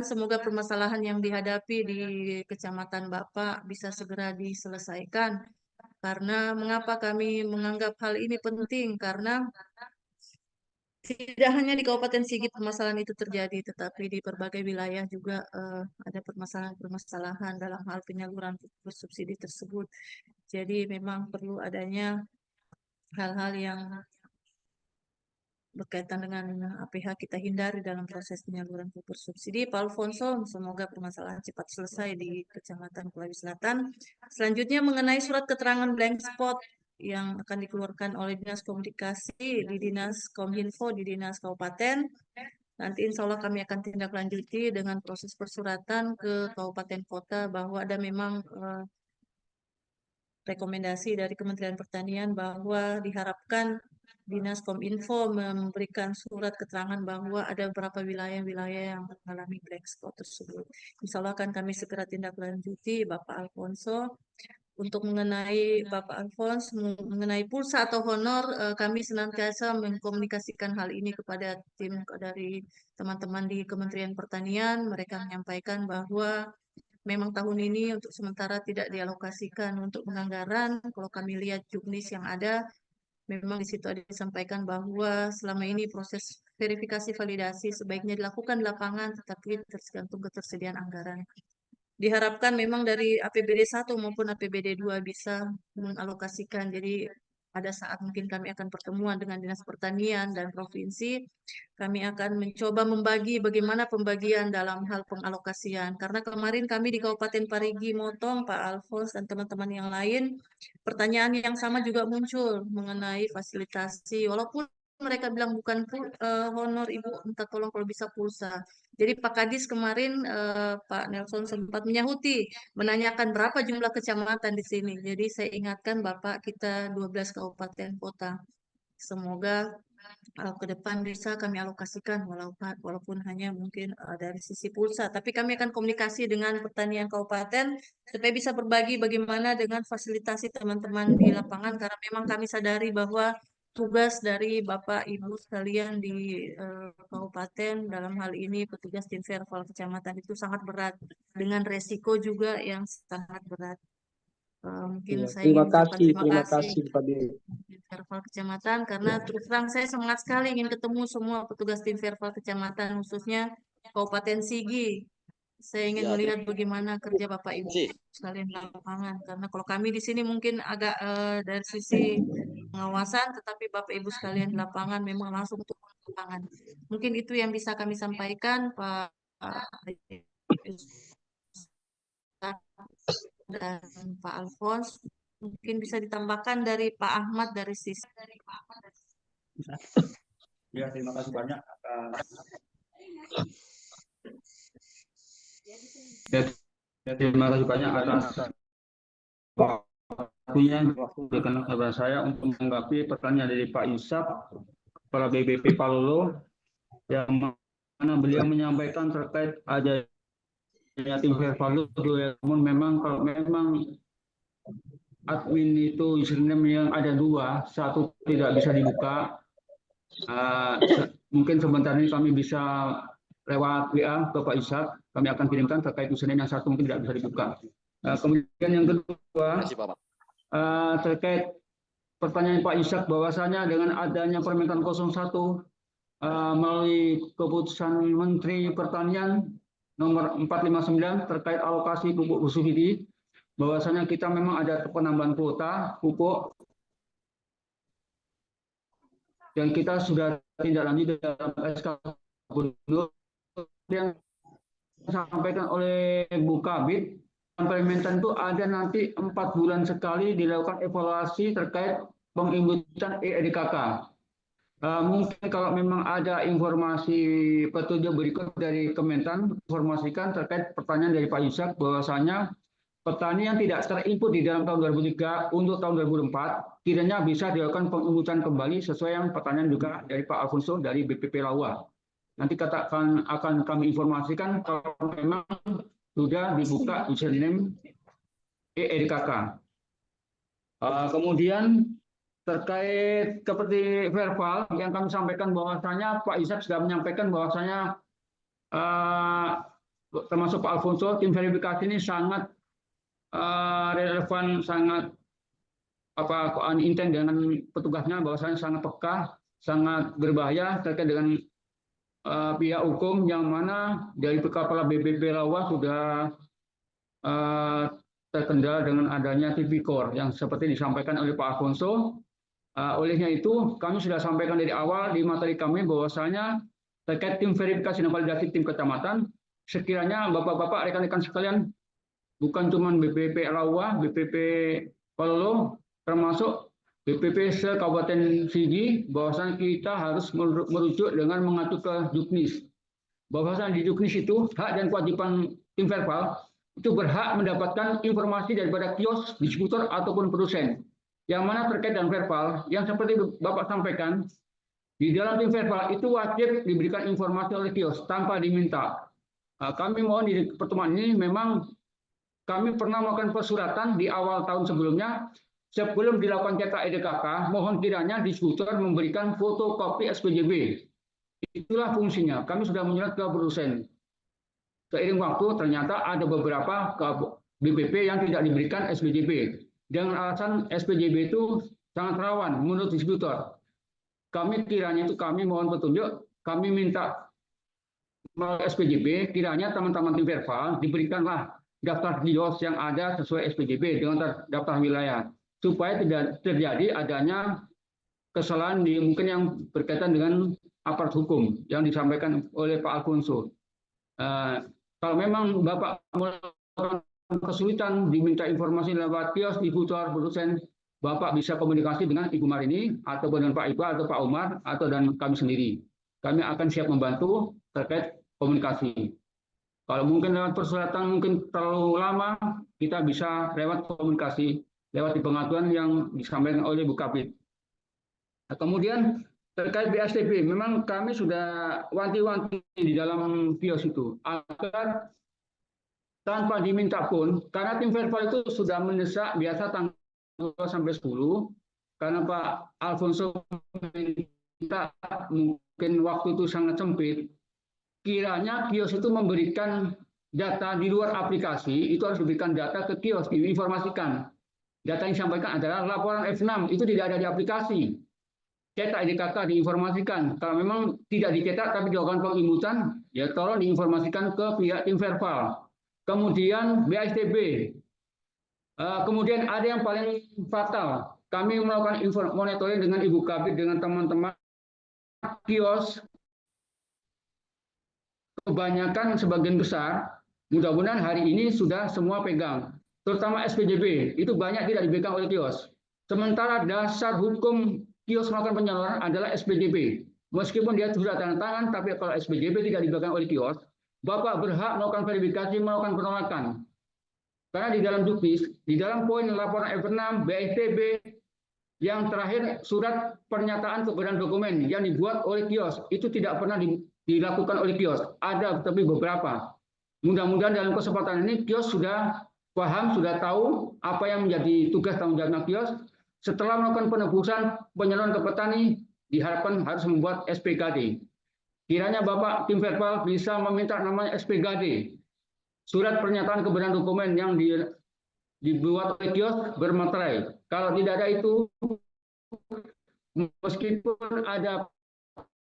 Semoga permasalahan yang dihadapi di Kecamatan Bapak bisa segera diselesaikan. Karena mengapa kami menganggap hal ini penting? Karena tidak hanya di Kabupaten Sigi permasalahan itu terjadi, tetapi di berbagai wilayah juga ada permasalahan-permasalahan dalam hal penyaluran bersubsidi tersebut. Jadi memang perlu adanya hal-hal yang berkaitan dengan APH kita hindari dalam proses penyaluran pupuk bersubsidi. Pak Alfonso, semoga permasalahan cepat selesai di Kecamatan Kulawi Selatan. Selanjutnya mengenai surat keterangan blank spot yang akan dikeluarkan oleh Dinas Komunikasi di Dinas Kominfo di Dinas Kabupaten. Nanti insya Allah kami akan tindak lanjuti dengan proses persuratan ke Kabupaten Kota bahwa ada memang rekomendasi dari Kementerian Pertanian bahwa diharapkan Dinas Kominfo memberikan surat keterangan bahwa ada beberapa wilayah-wilayah yang mengalami black spot tersebut. Insya Allah akan kami segera tindak lanjuti Bapak Alfonso. Untuk mengenai Bapak Alfons, mengenai pulsa atau honor, kami senantiasa mengkomunikasikan hal ini kepada tim dari teman-teman di Kementerian Pertanian. Mereka menyampaikan bahwa memang tahun ini untuk sementara tidak dialokasikan untuk penganggaran. Kalau kami lihat juknis yang ada, memang di situ ada disampaikan bahwa selama ini proses verifikasi validasi sebaiknya dilakukan di lapangan, tetapi tergantung ketersediaan anggaran. diharapkan memang dari APBD 1 maupun APBD 2 bisa mengalokasikan. Jadi pada saat mungkin kami akan pertemuan dengan Dinas Pertanian dan Provinsi, kami akan mencoba membagi bagaimana pembagian dalam hal pengalokasian. Karena kemarin kami di Kabupaten Parigi Motong, Pak Alfons dan teman-teman yang lain, pertanyaan yang sama juga muncul mengenai fasilitasi. Walaupun mereka bilang bukan honor Ibu, minta tolong kalau bisa pulsa. Jadi Pak Kadis kemarin Pak Nelson sempat menyahuti, menanyakan berapa jumlah kecamatan di sini. Jadi saya ingatkan Bapak kita 12 kabupaten kota. Semoga ke depan bisa kami alokasikan walaupun hanya mungkin dari sisi pulsa. Tapi kami akan komunikasi dengan pertanian kabupaten supaya bisa berbagi bagaimana dengan fasilitasi teman-teman di lapangan karena memang kami sadari bahwa tugas dari Bapak Ibu sekalian di kabupaten dalam hal ini petugas tim Verval kecamatan itu sangat berat dengan resiko juga yang sangat berat. Mungkin Iya, saya terima ingin mengucapkan kasih, terima terima kasih kasih Pak Dir. tim Verval kecamatan karena terus terang saya semangat sekali ingin ketemu semua petugas tim Verval kecamatan khususnya Kabupaten Sigi. Saya ingin Ya, melihat bagaimana kerja Bapak Ibu kasih. sekalian di lapangan karena kalau kami di sini mungkin agak dari sisi pengawasan tetapi Bapak Ibu sekalian di lapangan memang langsung turun ke lapangan. Mungkin itu yang bisa kami sampaikan Pak dan Pak Alfons. Mungkin bisa ditambahkan dari Pak Ahmad dari sisi. Ya, terima kasih banyak. Terima kasih banyak atas waktunya berikan kepada saya untuk menanggapi pertanyaan dari Pak Yusuf, Kepala BBP Palolo, yang mana beliau menyampaikan terkait adanya tim Verval. Namun memang kalau memang admin itu username yang ada dua, satu tidak bisa dibuka, mungkin sebentar ini kami bisa lewat WA ke Pak Ishak, kami akan kirimkan terkait username yang satu mungkin tidak bisa dibuka. Kemudian yang kedua, terkait pertanyaan Pak Ishak bahwasanya dengan adanya permintaan 01 melalui keputusan Menteri Pertanian nomor 459 terkait alokasi pupuk bersubsidi, bahwasanya kita memang ada penambahan kuota pupuk dan kita sudah tindak lanjut dalam SK Gubernur yang disampaikan oleh Bu Kabid. Implementan itu ada nanti 4 bulan sekali dilakukan evaluasi terkait penginputan EDKK. Mungkin kalau memang ada informasi petunjuk berikut dari Kementan, informasikan terkait pertanyaan dari Pak Yusak bahwasanya petani yang tidak terinput di dalam tahun 2003 untuk tahun 2004 kiranya bisa dilakukan penginputan kembali sesuai yang pertanyaan juga dari Pak Alfonso dari BPP Lawa. Nanti akan kami informasikan kalau memang sudah dibuka username EDKK. Kemudian terkait seperti Verval yang kami sampaikan bahwasanya Pak Ishak sudah menyampaikan bahwasanya termasuk Pak Alfonso, tim verifikasi ini sangat relevan, sangat intent dengan petugasnya, bahwasanya sangat peka, sangat berbahaya terkait dengan pihak hukum yang mana dari Kepala BPP Lawa sudah terkendala dengan adanya tipikor yang seperti disampaikan oleh Pak Alfonso. Olehnya itu kami sudah sampaikan dari awal di materi kami bahwasanya terkait tim verifikasi dan validasi tim kecamatan, sekiranya Bapak-Bapak, rekan-rekan sekalian, bukan cuma BPP Lawa, BPP Palolo, termasuk BPP se-Kabupaten Sigi, bahwasanya kita harus merujuk dengan mengacu ke Juknis. Bahwasanya di Juknis itu hak dan kewajiban tim Verval itu berhak mendapatkan informasi daripada kios, distributor ataupun produsen. Yang mana terkait dengan Verval, yang seperti Bapak sampaikan, di dalam tim Verval itu wajib diberikan informasi oleh kios tanpa diminta. Kami mohon di pertemuan ini memang kami pernah melakukan persuratan di awal tahun sebelumnya, sebelum dilakukan cetak EDKK, mohon kiranya distributor memberikan fotokopi SPJB. Itulah fungsinya. Kami sudah menyurat ke produsen. Seiring waktu ternyata ada beberapa BPP yang tidak diberikan SPJB. Dengan alasan SPJB itu sangat rawan menurut distributor. Kami kiranya itu kami mohon petunjuk, kami minta melalui SPJB, kiranya teman-teman tim Verval diberikanlah daftar kios yang ada sesuai SPJB dengan daftar wilayah, supaya tidak terjadi adanya kesalahan mungkin yang berkaitan dengan aparat hukum yang disampaikan oleh Pak Alfonso. Kalau memang Bapak melakukan kesulitan diminta informasi lewat kios Ibu Tuar produsen, Bapak bisa komunikasi dengan Ibu Marini atau dengan Pak Iqbal atau Pak Umar atau dan kami sendiri. Kami akan siap membantu terkait komunikasi. Kalau mungkin lewat persyaratan mungkin terlalu lama, kita bisa lewat komunikasi, lewat pengaturan yang disampaikan oleh Bu Kabid. Nah, kemudian terkait BSTB, memang kami sudah wanti-wanti di dalam kios itu agar tanpa diminta pun, karena tim verbal itu sudah mendesak biasa tanggal sampai 10, karena Pak Alfonso minta mungkin waktu itu sangat sempit, kiranya kios itu memberikan data di luar aplikasi, itu harus diberikan data ke kios, diinformasikan. Data yang disampaikan adalah laporan F6, itu tidak ada di aplikasi. Cetak IDKK diinformasikan. Kalau memang tidak dicetak tapi dilakukan pengimutan, ya tolong diinformasikan ke pihak tim verbal. Kemudian BSTB. Kemudian ada yang paling fatal. Kami melakukan monitoring dengan Ibu Kabid, dengan teman-teman kios. Kebanyakan sebagian besar, mudah-mudahan hari ini sudah semua pegang. Terutama SPJB, itu banyak tidak dipegang oleh kios. Sementara dasar hukum kios melakukan penyaluran adalah SPJB. Meskipun dia sudah tanda tangan, tapi kalau SPJB tidak dipegang oleh kios, Bapak berhak melakukan verifikasi, melakukan penolakan. Karena di dalam juknis, di dalam poin laporan F6, BSTB, yang terakhir surat pernyataan kebenaran dokumen yang dibuat oleh kios, itu tidak pernah dilakukan oleh kios. Ada tapi beberapa. Mudah-mudahan dalam kesempatan ini kios sudah paham, sudah tahu apa yang menjadi tugas tanggung jawab kios. Setelah melakukan penebusan penyaluran ke petani, diharapkan harus membuat SPKD. Kiranya Bapak tim verbal bisa meminta namanya SPKD, surat pernyataan kebenaran dokumen yang dibuat oleh kios bermaterai. Kalau tidak ada itu, meskipun ada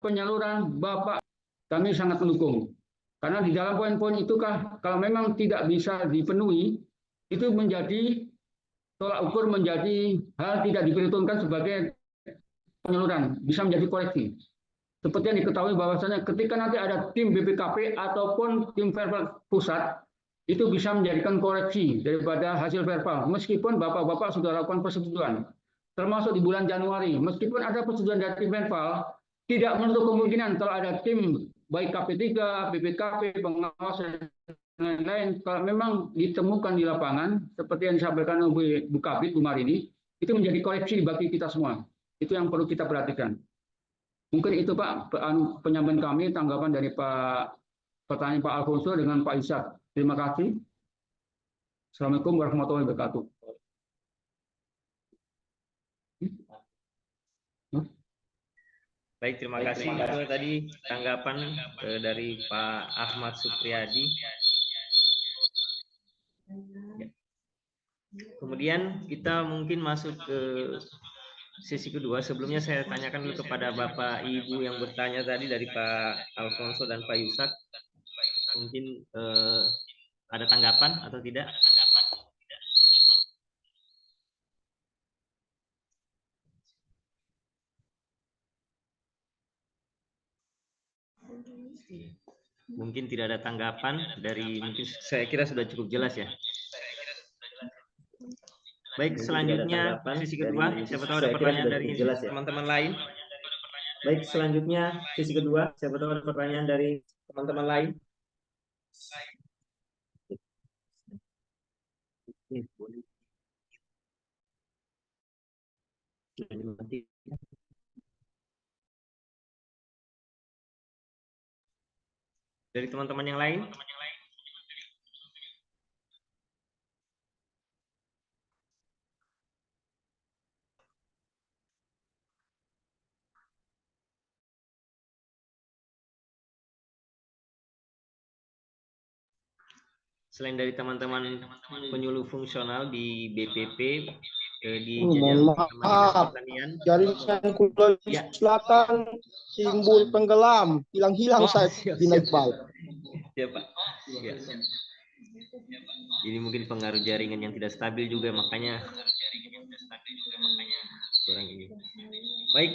penyaluran, Bapak kami sangat mendukung. Karena di dalam poin-poin itu kalau memang tidak bisa dipenuhi, itu menjadi tolak ukur, menjadi hal tidak diperhitungkan sebagai penyaluran, bisa menjadi koreksi. Seperti yang diketahui bahwasanya ketika nanti ada tim BPKP ataupun tim verbal pusat, itu bisa menjadikan koreksi daripada hasil verbal. Meskipun Bapak-Bapak sudah lakukan persetujuan, termasuk di bulan Januari, meskipun ada persetujuan dari tim verbal, tidak menutup kemungkinan kalau ada tim baik KP3, BPKP, pengawas, dan lain-lain, kalau memang ditemukan di lapangan, seperti yang disampaikan oleh Bu Kabid, Bu Marini, itu menjadi koreksi bagi kita semua. Itu yang perlu kita perhatikan. Mungkin itu Pak, penyampaian kami, tanggapan dari pertanyaan Pak Alfonso dengan Pak Ishak. Terima kasih. Assalamualaikum warahmatullahi wabarakatuh. Baik, terima kasih. Itu tadi tanggapan dari Pak Ahmad Supriyadi. Kemudian kita mungkin masuk ke sesi kedua. Sebelumnya saya tanyakan dulu kepada Bapak Ibu yang bertanya tadi dari Pak Alfonso dan Pak Yusak. Mungkin ada tanggapan atau tidak? Mungkin tidak ada tanggapan dari, mungkin saya kira sudah cukup jelas ya. Baik, selanjutnya sesi kedua, siapa tahu ada pertanyaan dari teman-teman lain. Baik, selanjutnya sesi kedua, siapa tahu ada pertanyaan dari teman-teman lain. Dari teman-teman yang lain. Selain dari teman-teman penyuluh fungsional di BPP, di maaf, jaringan Kulon Selatan timbul tenggelam, hilang-hilang saya di Nepal. Ya Pak. Ya. Ini mungkin pengaruh jaringan yang tidak stabil juga, makanya kurang ini. Baik,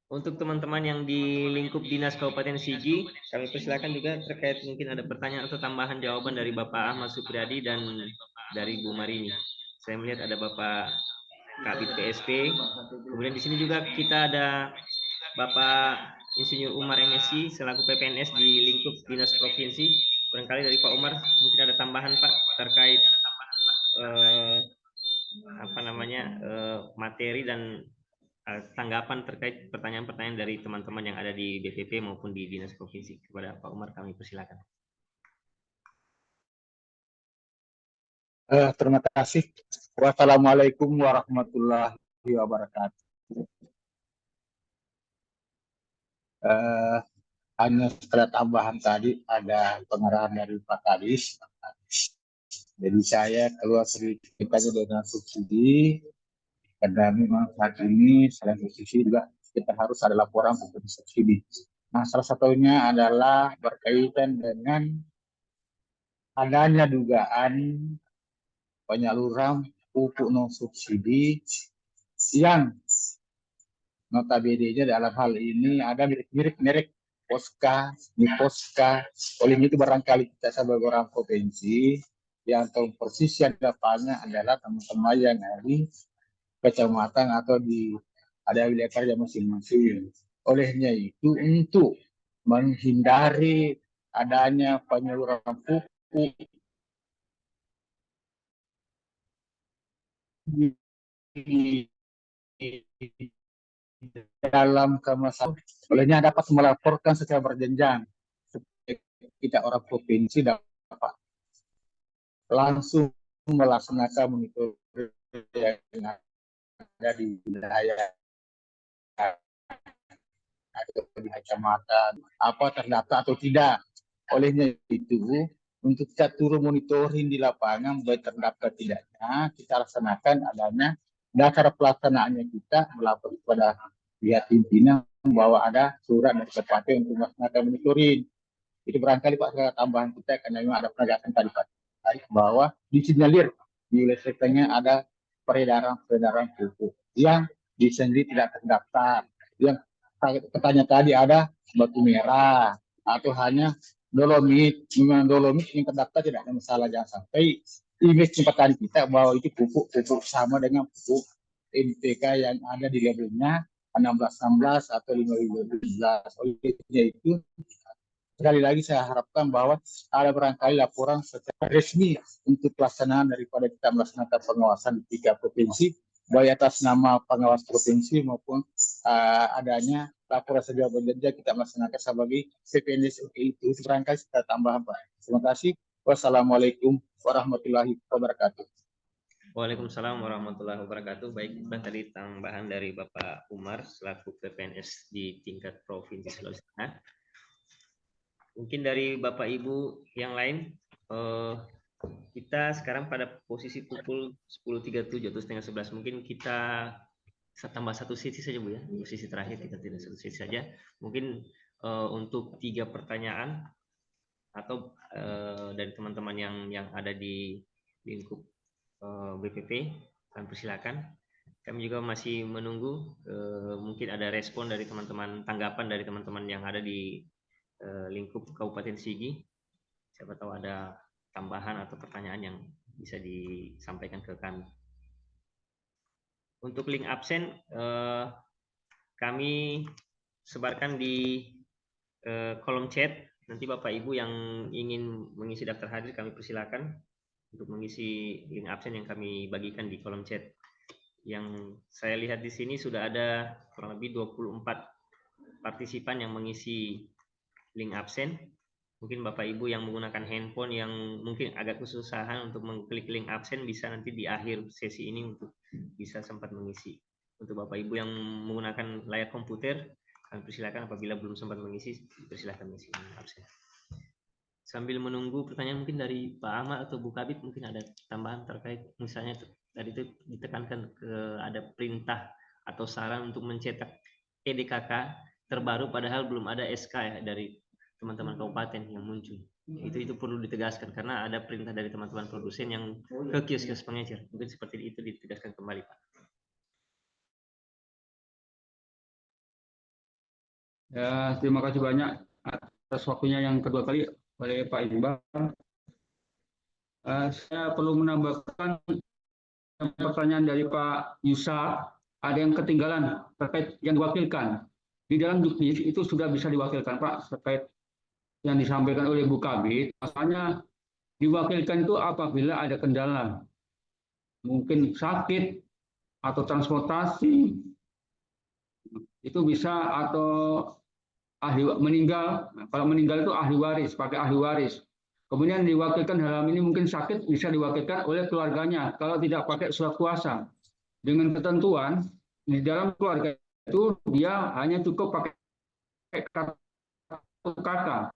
untuk teman-teman yang di lingkup Dinas Kabupaten Sigi, kami persilakan juga terkait mungkin ada pertanyaan atau tambahan jawaban dari Bapak Ahmad Supriyadi dan dari Bu Marini. Saya melihat ada Bapak Kabid PSP. Kemudian di sini juga kita ada Bapak Insinyur Umar MSc selaku PPNS di lingkup Dinas Provinsi. Barangkali dari Pak Umar mungkin ada tambahan Pak terkait materi dan tanggapan terkait pertanyaan-pertanyaan dari teman-teman yang ada di BPP maupun di Dinas Provinsi. Kepada Pak Umar kami persilakan. Terima kasih. Wassalamualaikum warahmatullahi wabarakatuh. Hanya sekedar tambahan tadi ada pengarahan dari Pak Kadis. Jadi saya keluar ceritanya dengan subsidi karena memang saat ini selain subsidi juga kita harus ada laporan untuk subsidi. Nah, salah satunya adalah berkaitan dengan adanya dugaan penyaluran pupuk non subsidi yang notabene-nya dalam hal ini ada mirip-mirip Posca, Niposka. Oleh itu barangkali kita sebagai orang provinsi yang tahu persis yang dapatnya adalah teman-teman yang dari kecamatan atau di ada wilayah kerja masing-masing. Olehnya itu untuk menghindari adanya penyaluran pupuk dalam kemasan, olehnya dapat melaporkan secara berjenjang supaya kita orang provinsi dapat langsung melaksanakan monitoring yang ada di wilayah atau di kecamatan apa terdaftar atau tidak. Olehnya itu untuk kita turun monitoring di lapangan baik terdaftar tidaknya kita laksanakan adanya dasar pelaksanaannya kita melapor kepada pihak pimpinan bahwa ada surat dari KPP untuk melaksanakan monitoring. Itu barangkali Pak tambahan kita karena memang ada penegasan tadi Pak bahwa disinyalir di wilayah sekitarnya ada peredaran pupuk yang di sendiri tidak terdaftar. Yang katanya tadi ada batu merah atau hanya dolomit. Memang dolomit yang terdaftar tidak ada masalah, jangan sampai image tempatan kita bahwa itu pupuk sama dengan pupuk NPK yang ada di labelnya 1616 atau 1515. Oleh itu sekali lagi saya harapkan bahwa ada barangkali laporan secara resmi untuk pelaksanaan daripada kita melaksanakan pengawasan di 3 provinsi, baik atas nama pengawas provinsi maupun adanya laporan secara berjenjang kita melaksanakan sebagai PPNS itu barangkali kita tambahan Pak. Terima kasih. Wassalamualaikum warahmatullahi wabarakatuh. Waalaikumsalam warahmatullahi wabarakatuh. Baik, itu tadi tambahan dari Bapak Umar selaku PPNS di tingkat Provinsi Sulawesi Tengah. Mungkin dari Bapak Ibu yang lain, kita sekarang pada posisi pukul 10.37 atau setengah 11. Mungkin kita tambah satu sesi saja Bu ya, posisi terakhir kita tidak satu sesi saja. Mungkin untuk 3 pertanyaan atau dari teman-teman yang ada di lingkup BPP, kami persilakan. Kami juga masih menunggu mungkin ada respon dari teman-teman, tanggapan dari teman-teman yang ada di lingkup Kabupaten Sigi. Siapa tahu ada tambahan atau pertanyaan yang bisa disampaikan ke kami. Untuk link absen kami sebarkan di kolom chat. Nanti Bapak Ibu yang ingin mengisi daftar hadir kami persilakan untuk mengisi link absen yang kami bagikan di kolom chat. Yang saya lihat di sini sudah ada kurang lebih 24 partisipan yang mengisi link absen. Mungkin Bapak Ibu yang menggunakan handphone yang mungkin agak kesusahan untuk mengklik link absen bisa nanti di akhir sesi ini untuk bisa sempat mengisi. Untuk Bapak Ibu yang menggunakan layar komputer, kami persilakan apabila belum sempat mengisi, persilakan mengisi link absen. Sambil menunggu pertanyaan mungkin dari Pak Ahmad atau Bu Kabid, mungkin ada tambahan terkait misalnya tadi itu ditekankan ke ada perintah atau saran untuk mencetak EDKK terbaru padahal belum ada SK ya dari teman-teman kabupaten yang muncul. Itu perlu ditegaskan karena ada perintah dari teman-teman produsen yang ke kios-kios pengecer. Mungkin seperti itu ditegaskan kembali, Pak. Ya, terima kasih banyak atas waktunya yang kedua kali oleh Pak Iqbal. Saya perlu menambahkan pertanyaan dari Pak Yusa, ada yang ketinggalan terkait yang diwakilkan. Di dalam juknis itu sudah bisa diwakilkan, Pak, terkait yang disampaikan oleh Bu Kabit. Masalahnya diwakilkan itu apabila ada kendala, mungkin sakit atau transportasi, itu bisa, atau ahli meninggal. Nah, kalau meninggal itu ahli waris, pakai ahli waris. Kemudian diwakilkan dalam ini mungkin sakit, bisa diwakilkan oleh keluarganya kalau tidak pakai surat kuasa. Dengan ketentuan di dalam keluarga itu dia hanya cukup pakai kartu kakak,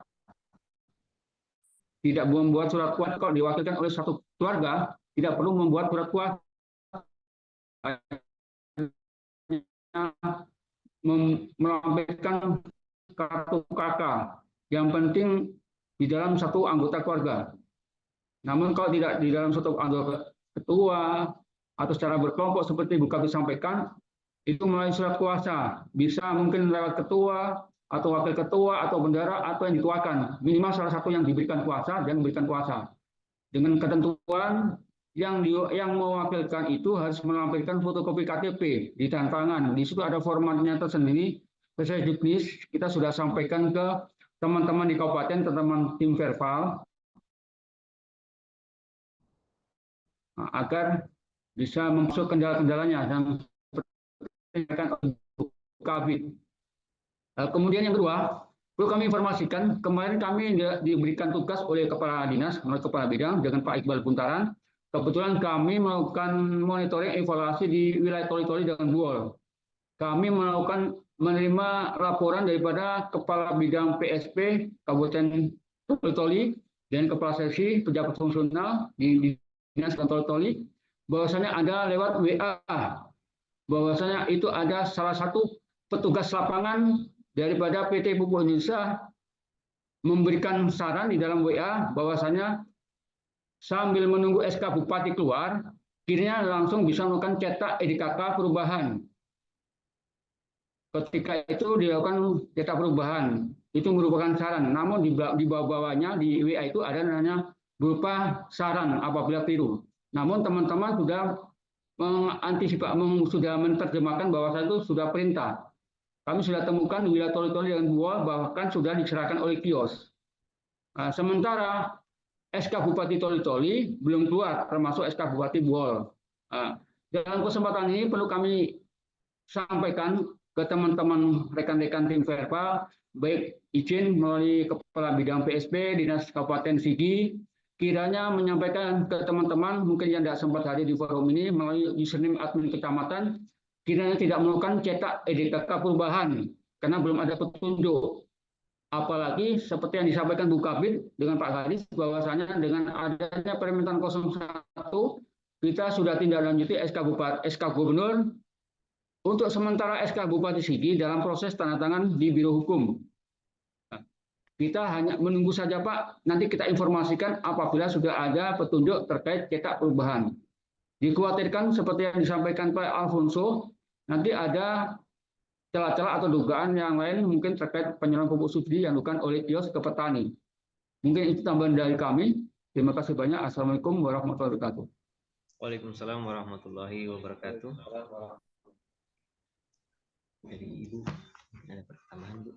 tidak membuat surat kuasa. Kalau diwakilkan oleh satu keluarga tidak perlu membuat surat kuasa, melampirkan kartu kakak. Yang penting di dalam satu anggota keluarga. Namun kalau tidak di dalam satu anggota ketua atau secara berkelompok seperti Bu Kabit sampaikan, itu melalui surat kuasa. Bisa mungkin lewat ketua atau wakil ketua atau bendara atau yang dituakan. Minimal salah satu yang diberikan kuasa dan memberikan kuasa. Dengan ketentuan yang mewakilkan itu harus melampirkan fotokopi KTP di tanda tangan. Di situ ada formatnya tersendiri. Sesuai juknis kita sudah sampaikan ke teman-teman di kabupaten, teman-teman tim verbal, agar bisa masuk kendala-kendalanya yang seperti Kabit. Kemudian yang kedua, perlu kami informasikan, kemarin kami diberikan tugas oleh Kepala Dinas, menurut Kepala Bidang, dengan Pak Iqbal Buntaran. Kebetulan kami melakukan monitoring evaluasi di wilayah Toli-Toli dan Buol. Kami menerima laporan daripada Kepala Bidang PSP Kabupaten Toli-Toli dan Kepala Seksi Pejabat Fungsional di Dinas Toli-Toli, bahwasanya ada lewat WA, bahwasanya itu ada salah satu petugas lapangan daripada PT Pupuk Indonesia memberikan saran di dalam WA bahwasanya sambil menunggu SK Bupati keluar, kiranya langsung bisa melakukan cetak EDKK perubahan. Ketika itu dilakukan cetak perubahan, itu merupakan saran. Namun di bawah-bawahnya di WA itu ada namanya berupa saran apabila keliru. Namun teman-teman sudah mengantisipasi, sudah menerjemahkan bahwa itu sudah perintah. Kami sudah temukan di wilayah Toli-Toli dan Buol bahkan sudah diserahkan oleh kios. Sementara SK Bupati Toli-Toli belum keluar, termasuk SK Bupati Buol. Dalam kesempatan ini perlu kami sampaikan ke teman-teman rekan-rekan tim verbal, baik izin melalui Kepala Bidang PSP Dinas Kabupaten Sigi, kiranya menyampaikan ke teman-teman mungkin yang tidak sempat hadir di forum ini melalui username admin kecamatan, kiranya tidak melakukan cetak EDKK perubahan karena belum ada petunjuk. Apalagi seperti yang disampaikan Bu Kabit dengan Pak Haris, bahwasanya dengan adanya permintaan 01 kita sudah tindak lanjuti SK Gubernur untuk sementara SK Bupati Sigi dalam proses tanda tangan di Biro Hukum. Kita hanya menunggu saja, Pak. Nanti kita informasikan apabila sudah ada petunjuk terkait cetak perubahan. Dikhawatirkan seperti yang disampaikan Pak Alfonso, nanti ada celah-celah atau dugaan yang lain mungkin terkait penyerahan pupuk subsidi yang dilakukan oleh kios ke petani. Mungkin itu tambahan dari kami. Terima kasih banyak. Assalamualaikum warahmatullahi wabarakatuh. Waalaikumsalam warahmatullahi wabarakatuh. Dari Ibu ada pertambahan, Bu.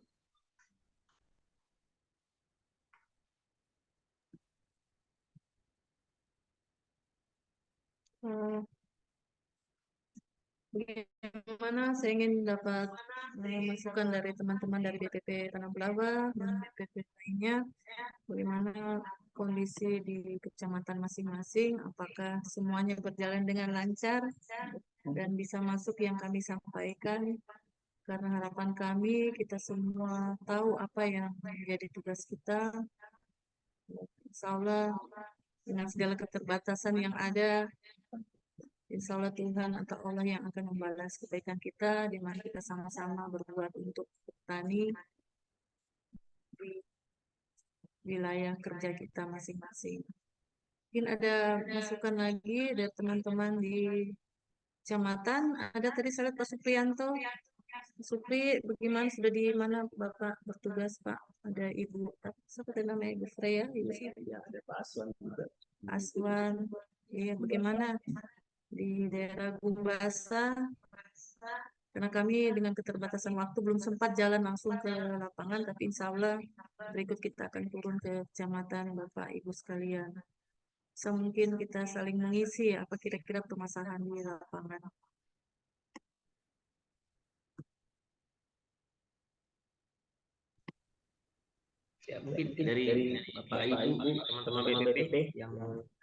Bagaimana saya ingin dapat masukan dari teman-teman dari BPP Tanah Belawa dan BPP lainnya, bagaimana kondisi di kecamatan masing-masing, apakah semuanya berjalan dengan lancar dan bisa masuk yang kami sampaikan, karena harapan kami kita semua tahu apa yang menjadi tugas kita. Insya Allah dengan segala keterbatasan yang ada, Insya Allah Tuhan atau Allah yang akan membalas kebaikan kita, di mana kita sama-sama berbuat untuk petani di wilayah kerja kita masing-masing. Mungkin ada masukan lagi dari teman-teman di kecamatan. Ada tadi saya lihat Pak Supriyanto. Pak Supri, bagaimana sudah di mana Bapak bertugas Pak? Ada Ibu, siapa tadi namanya Ibu Freya? Ibu siapa? Ya, ada Pak Aswan juga. Aswan, iya bagaimana di daerah Gumbasa? Karena kami dengan keterbatasan waktu belum sempat jalan langsung ke lapangan, tapi insya Allah berikut kita akan turun ke kecamatan Bapak Ibu sekalian. Mungkin kita saling mengisi apa kira-kira permasalahan di lapangan. Ya, mungkin dari Bapak Ibu, teman-teman BPP yang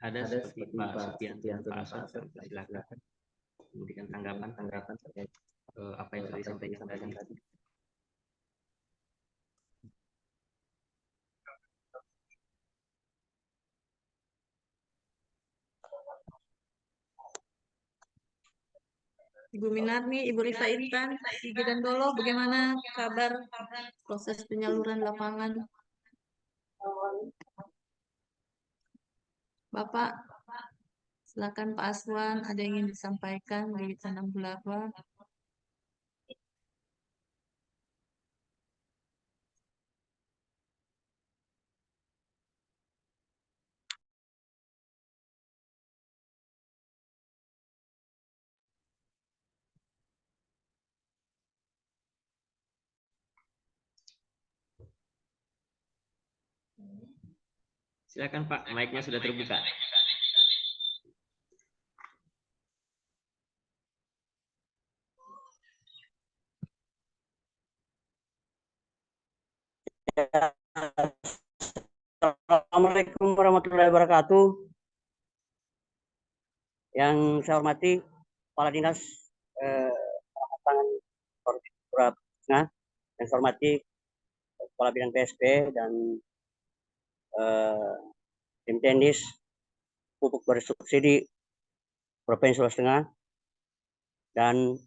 ada seperti Pak Supianto dan Pak Aswan, silakan memberikan tanggapan terkait apa yang sudah disampaikan tadi. Ibu Minarni, Ibu Rita Intan, Igi dan Dolo, bagaimana kabar proses penyaluran lapangan? Bapak, silakan Pak Aswan, ada yang ingin disampaikan di Tanam Bulava? Silakan Pak, mic-nya sudah terbuka. Assalamualaikum warahmatullahi wabarakatuh. Yang saya hormati Kepala Dinas Pangan Purwakarta, yang saya hormati Kepala Bidang PSP dan tim teknis pupuk bersubsidi Provinsi Sulawesi Tengah dan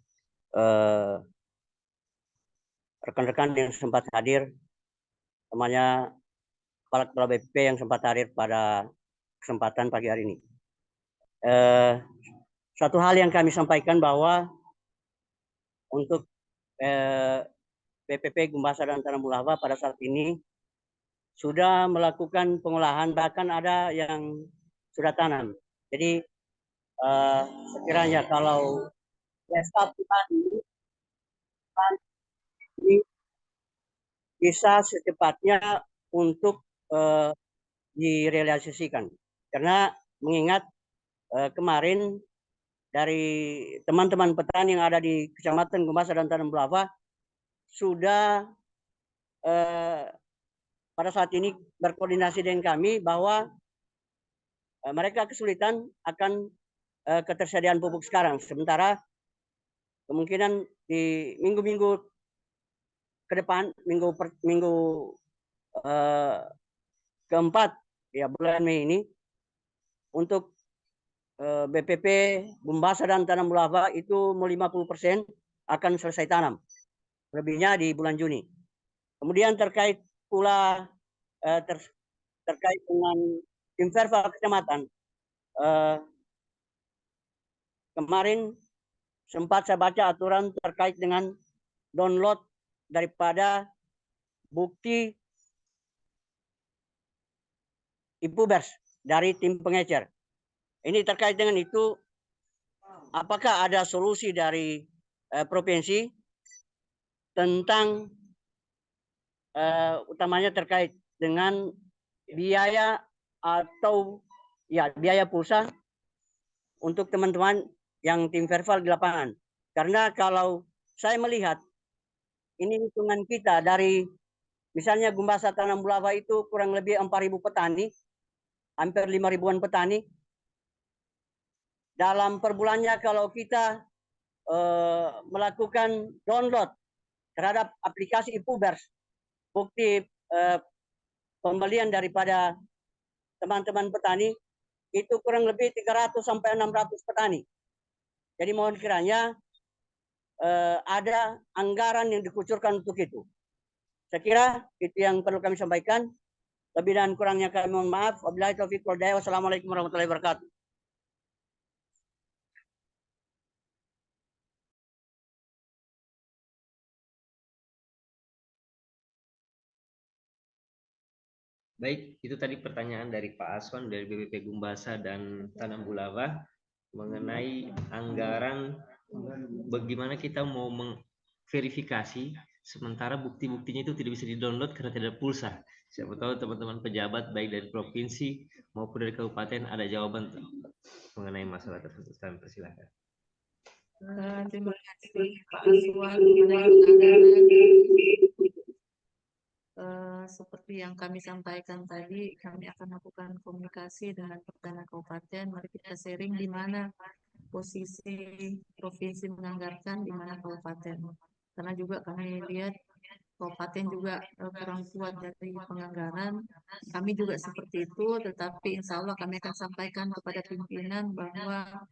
rekan-rekan yang sempat hadir, temannya kepala BPP yang sempat hadir pada kesempatan pagi hari ini. Satu hal yang kami sampaikan bahwa untuk BPP Gumbasa dan Tanam Bulava pada saat ini sudah melakukan pengolahan, bahkan ada yang sudah tanam. Jadi sekiranya kalau staff kita ini bisa secepatnya untuk direalisasikan, karena mengingat kemarin dari teman-teman petani yang ada di Kecamatan Gumbasa dan Tanam Bulava sudah pada saat ini berkoordinasi dengan kami bahwa mereka kesulitan akan ketersediaan pupuk sekarang. Sementara kemungkinan di minggu-minggu ke depan, minggu keempat ya bulan Mei ini, untuk BPP Gumbasa dan Tanam Bulava itu 50% akan selesai tanam. Lebihnya di bulan Juni. Kemudian terkait pula terkait dengan Timverval kecamatan, kemarin sempat saya baca aturan terkait dengan download daripada bukti IPUBERS dari tim pengecer. Ini terkait dengan itu, apakah ada solusi dari provinsi tentang utamanya terkait dengan biaya atau ya biaya pulsa untuk teman-teman yang tim verbal di lapangan. Karena kalau saya melihat ini hitungan kita dari misalnya Gumbasa Tanam Bulava itu kurang lebih 4.000 petani, hampir 5.000-an petani. Dalam per bulannya kalau kita melakukan download terhadap aplikasi IPUBERS, bukti pembelian daripada teman-teman petani itu kurang lebih 300 sampai 600 petani. Jadi mohon kiranya ada anggaran yang dikucurkan untuk itu. Saya kira itu yang perlu kami sampaikan. Lebih dan kurangnya kami mohon maaf. Wabillahi taufiq wal hidayah. Wassalamualaikum warahmatullahi wabarakatuh. Baik, itu tadi pertanyaan dari Pak Aswan dari BPP Gumbasa dan Tanam Bulava mengenai anggaran bagaimana kita mau memverifikasi sementara bukti-buktinya itu tidak bisa di-download karena tidak ada pulsa. Siapa tahu teman-teman pejabat baik dari provinsi maupun dari kabupaten ada jawaban mengenai masalah tersebut. Kami persilakan. Terima kasih Pak Aswan mengenai anggaran. Seperti yang kami sampaikan tadi, kami akan lakukan komunikasi dengan Perdana Kabupaten. Mari kita sharing di mana posisi provinsi menganggarkan, di mana kabupaten. Karena juga kami lihat kabupaten juga kurang kuat dari penganggaran. Kami juga seperti itu, tetapi insya Allah kami akan sampaikan kepada pimpinan bahwa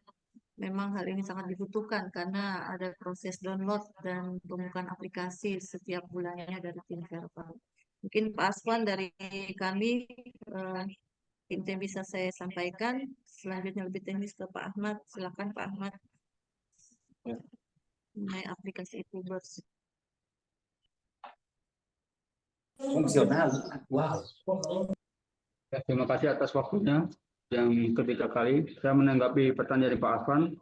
memang hal ini sangat dibutuhkan karena ada proses download dan pembukaan aplikasi setiap bulannya dari tim Verpal. Mungkin Pak Aswan dari kami yang bisa saya sampaikan. Selanjutnya lebih teknis ke Pak Ahmad. Silakan Pak Ahmad. Mengenai aplikasi itu Fungsional. Wow. Ya, terima kasih atas waktunya. Yang ketiga kali saya menanggapi pertanyaan dari Pak Aswan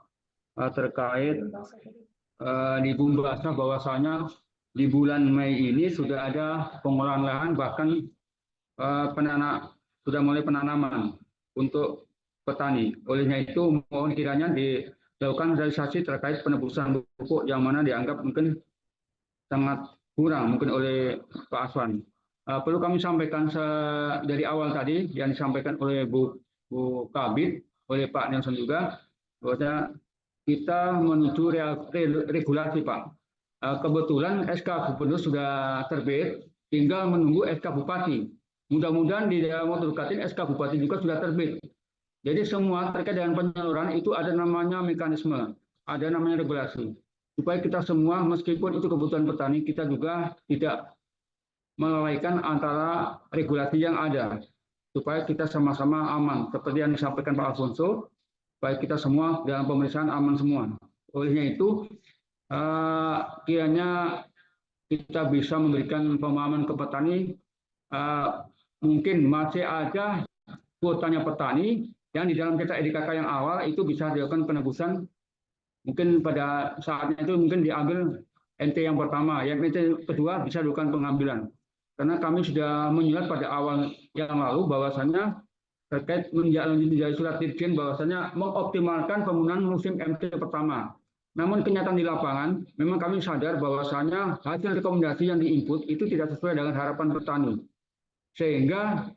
terkait di Gumbasa bahwasanya di bulan Mei ini sudah ada pengolahan lahan, bahkan sudah mulai penanaman untuk petani. Olehnya itu mohon kiranya dilakukan realisasi terkait penebusan pupuk yang mana dianggap mungkin sangat kurang mungkin oleh Pak Aswan. Perlu kami sampaikan dari awal tadi yang disampaikan oleh Bu Kabid, oleh Pak Nelson juga, bahwa kita menuju regulasi Pak. Kebetulan SK Gubernur sudah terbit, tinggal menunggu SK Bupati. Mudah-mudahan di dalam waktu dekat ini SK Bupati juga sudah terbit. Jadi semua terkait dengan penyaluran itu ada namanya mekanisme, ada namanya regulasi. Supaya kita semua, meskipun itu kebutuhan petani, kita juga tidak melalaikan antara regulasi yang ada. Supaya kita sama-sama aman. Seperti yang disampaikan Pak Alfonso, supaya kita semua dalam pemeriksaan aman semua. Olehnya itu, kiranya kita bisa memberikan pemahaman ke petani, mungkin masih ada kuotanya petani yang di dalam cetak EDKK yang awal itu bisa dilakukan penebusan, mungkin pada saatnya itu mungkin diambil NT yang pertama, yang NT kedua bisa dilakukan pengambilan. Karena kami sudah menyurat pada awal yang lalu bahwasannya terkait menjadi surat dirjen bahwasannya mengoptimalkan penggunaan musim MT pertama. Namun kenyataan di lapangan, memang kami sadar bahwasannya hasil rekomendasi yang diinput itu tidak sesuai dengan harapan petani. Sehingga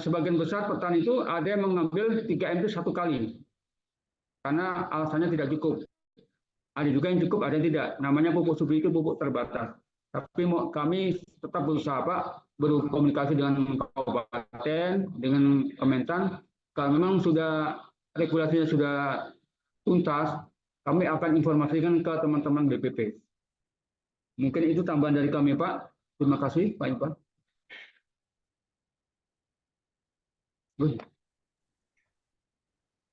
sebagian besar petani itu ada yang mengambil 3 MT satu kali. Karena alasannya tidak cukup. Ada juga yang cukup, ada yang tidak. Namanya pupuk subsidi itu pupuk terbatas. Tapi kami tetap berusaha Pak, berkomunikasi dengan kabupaten, dengan Kementan. Kalau memang sudah regulasinya sudah tuntas, kami akan informasikan ke teman-teman BPP. Mungkin itu tambahan dari kami, Pak. Terima kasih, Pak Ipan.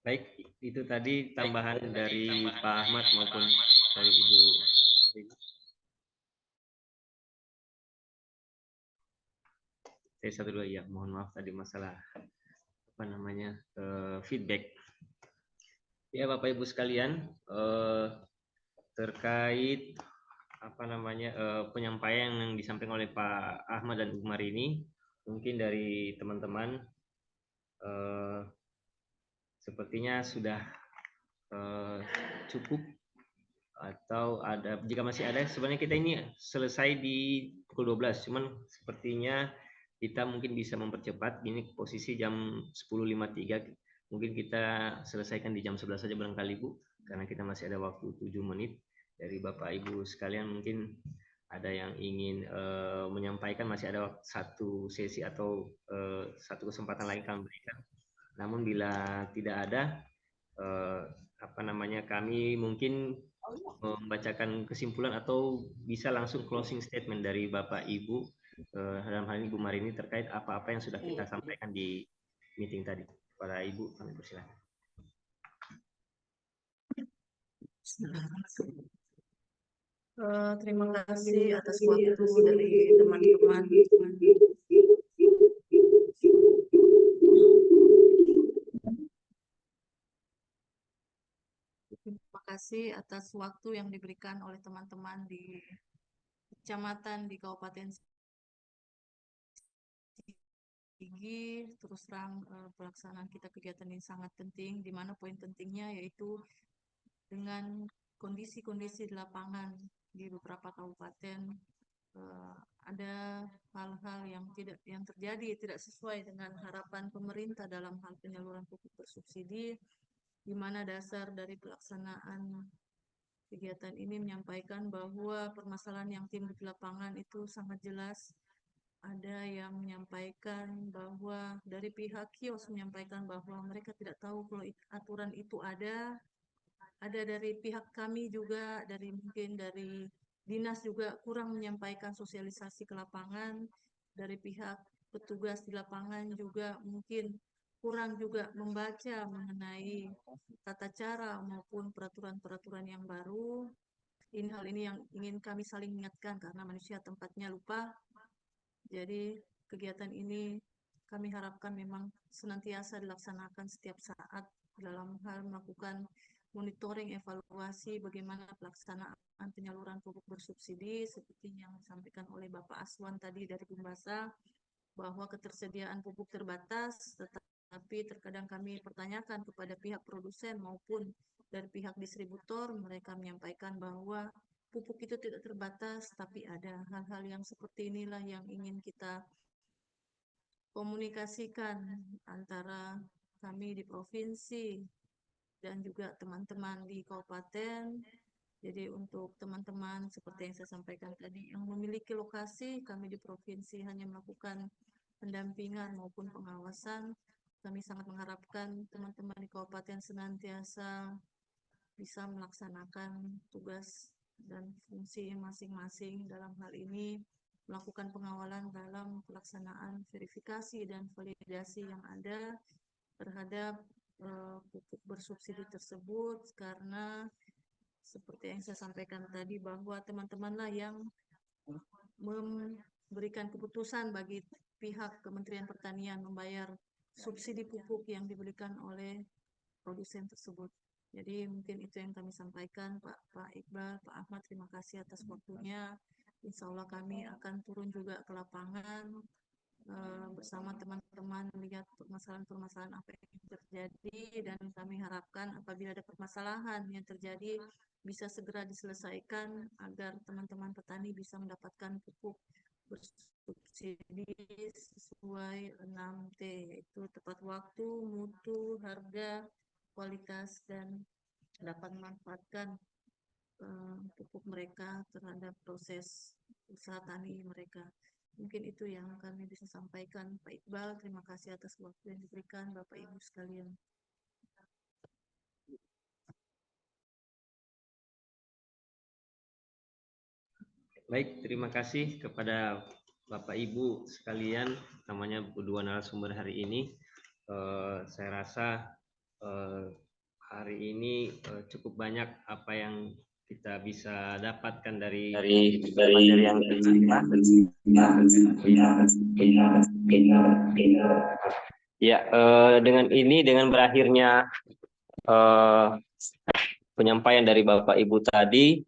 Baik, itu tadi tambahan dari Pak Ahmad maupun dari Ibu. Saya 1-2 ya, mohon maaf tadi masalah apa namanya feedback. Ya Bapak Ibu sekalian, terkait apa namanya penyampaian yang disampaikan oleh Pak Ahmad dan Bu Marini, mungkin dari teman-teman sepertinya sudah cukup, atau ada jika masih ada, sebenarnya kita ini selesai di pukul 12, cuman sepertinya kita mungkin bisa mempercepat. Ini posisi jam 10.53. Mungkin kita selesaikan di jam 11 saja barangkali Bu, karena kita masih ada waktu 7 menit. Dari Bapak Ibu sekalian mungkin ada yang ingin menyampaikan, masih ada satu sesi atau satu kesempatan lagi kami berikan. Namun bila tidak ada, apa namanya, kami mungkin membacakan kesimpulan atau bisa langsung closing statement dari Bapak Ibu dalam hal ini Bu Marini terkait apa-apa yang sudah kita sampaikan di meeting tadi. Para Ibu, kami persilakan. Terima kasih atas waktu dari teman-teman. Terima kasih atas waktu yang diberikan oleh teman-teman di kecamatan di Kabupaten Sigi. Terus terang pelaksanaan kita kegiatan ini sangat penting, di mana poin pentingnya yaitu dengan kondisi-kondisi di lapangan di beberapa kabupaten ada hal-hal yang terjadi tidak sesuai dengan harapan pemerintah dalam hal penyaluran pupuk bersubsidi, di mana dasar dari pelaksanaan kegiatan ini menyampaikan bahwa permasalahan yang timbul di lapangan itu sangat jelas. Ada yang menyampaikan bahwa dari pihak kios menyampaikan bahwa mereka tidak tahu kalau aturan itu ada dari pihak kami juga, mungkin dari dinas juga kurang menyampaikan sosialisasi ke lapangan, dari pihak petugas di lapangan juga mungkin kurang juga membaca mengenai tata cara maupun peraturan-peraturan yang baru. Hal ini yang ingin kami saling ingatkan karena manusia tempatnya lupa. Jadi kegiatan ini kami harapkan memang senantiasa dilaksanakan setiap saat dalam hal melakukan monitoring evaluasi bagaimana pelaksanaan penyaluran pupuk bersubsidi seperti yang disampaikan oleh Bapak Aswan tadi dari Bumbasa, bahwa ketersediaan pupuk terbatas, tetapi terkadang kami pertanyakan kepada pihak produsen maupun dari pihak distributor, mereka menyampaikan bahwa pupuk itu tidak terbatas, tapi ada hal-hal yang seperti inilah yang ingin kita komunikasikan antara kami di provinsi dan juga teman-teman di kabupaten. Jadi untuk teman-teman seperti yang saya sampaikan tadi yang memiliki lokasi, kami di provinsi hanya melakukan pendampingan maupun pengawasan. Kami sangat mengharapkan teman-teman di kabupaten senantiasa bisa melaksanakan tugas dan fungsi masing-masing dalam hal ini, melakukan pengawalan dalam pelaksanaan verifikasi dan validasi yang ada terhadap pupuk bersubsidi tersebut, karena seperti yang saya sampaikan tadi bahwa teman-temanlah yang memberikan keputusan bagi pihak Kementerian Pertanian membayar subsidi pupuk yang diberikan oleh produsen tersebut. Jadi mungkin itu yang kami sampaikan, Pak Iqbal, Pak Ahmad, terima kasih atas waktunya. Insya Allah kami akan turun juga ke lapangan bersama teman-teman melihat permasalahan-permasalahan apa yang terjadi, dan kami harapkan apabila ada permasalahan yang terjadi bisa segera diselesaikan agar teman-teman petani bisa mendapatkan pupuk bersubsidi sesuai 6T, yaitu tepat waktu, mutu, harga, kualitas, dan dapat memanfaatkan pupuk mereka terhadap proses usaha tani mereka. Mungkin itu yang kami bisa sampaikan, Pak Iqbal. Terima kasih atas waktu yang diberikan, Bapak Ibu sekalian. Baik, terima kasih kepada Bapak Ibu sekalian, namanya kedua narasumber hari ini. Saya rasa hari ini cukup banyak apa yang kita bisa dapatkan dari materi yang ya. Dengan berakhirnya penyampaian dari Bapak Ibu tadi,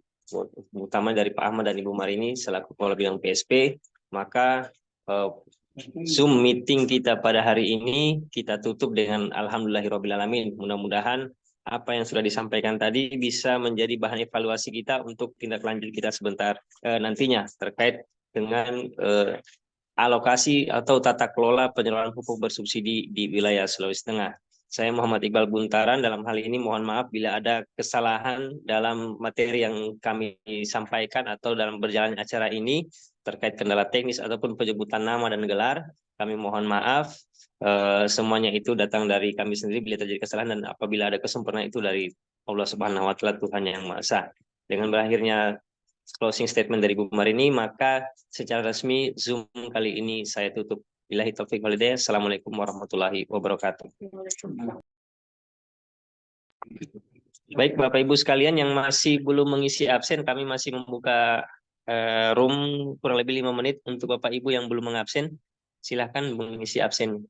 utama dari Pak Ahmad dan Ibu Marini selaku Kepala Bidang PSP, maka Zoom meeting kita pada hari ini kita tutup dengan alhamdulillahirobbilalamin. Mudah-mudahan apa yang sudah disampaikan tadi bisa menjadi bahan evaluasi kita untuk tindak lanjut kita sebentar nantinya terkait dengan alokasi atau tata kelola penyaluran pupuk bersubsidi di wilayah Sulawesi Tengah. Saya Muhammad Iqbal Buntaran, dalam hal ini mohon maaf bila ada kesalahan dalam materi yang kami sampaikan atau dalam berjalannya acara ini terkait kendala teknis ataupun penyebutan nama dan gelar. Kami mohon maaf, semuanya itu datang dari kami sendiri bila terjadi kesalahan, dan apabila ada kesempurnaan itu dari Allah Subhanahu wa Ta'ala, Tuhan yang Maha Esa. Dengan berakhirnya closing statement dari Bu Marini, maka secara resmi Zoom kali ini saya tutup. Billahi taufiq wal hidayah. Assalamualaikum warahmatullahi wabarakatuh. Baik Bapak Ibu sekalian yang masih belum mengisi absen, kami masih membuka room kurang lebih 5 menit untuk Bapak Ibu yang belum mengabsen. Silahkan mengisi absen.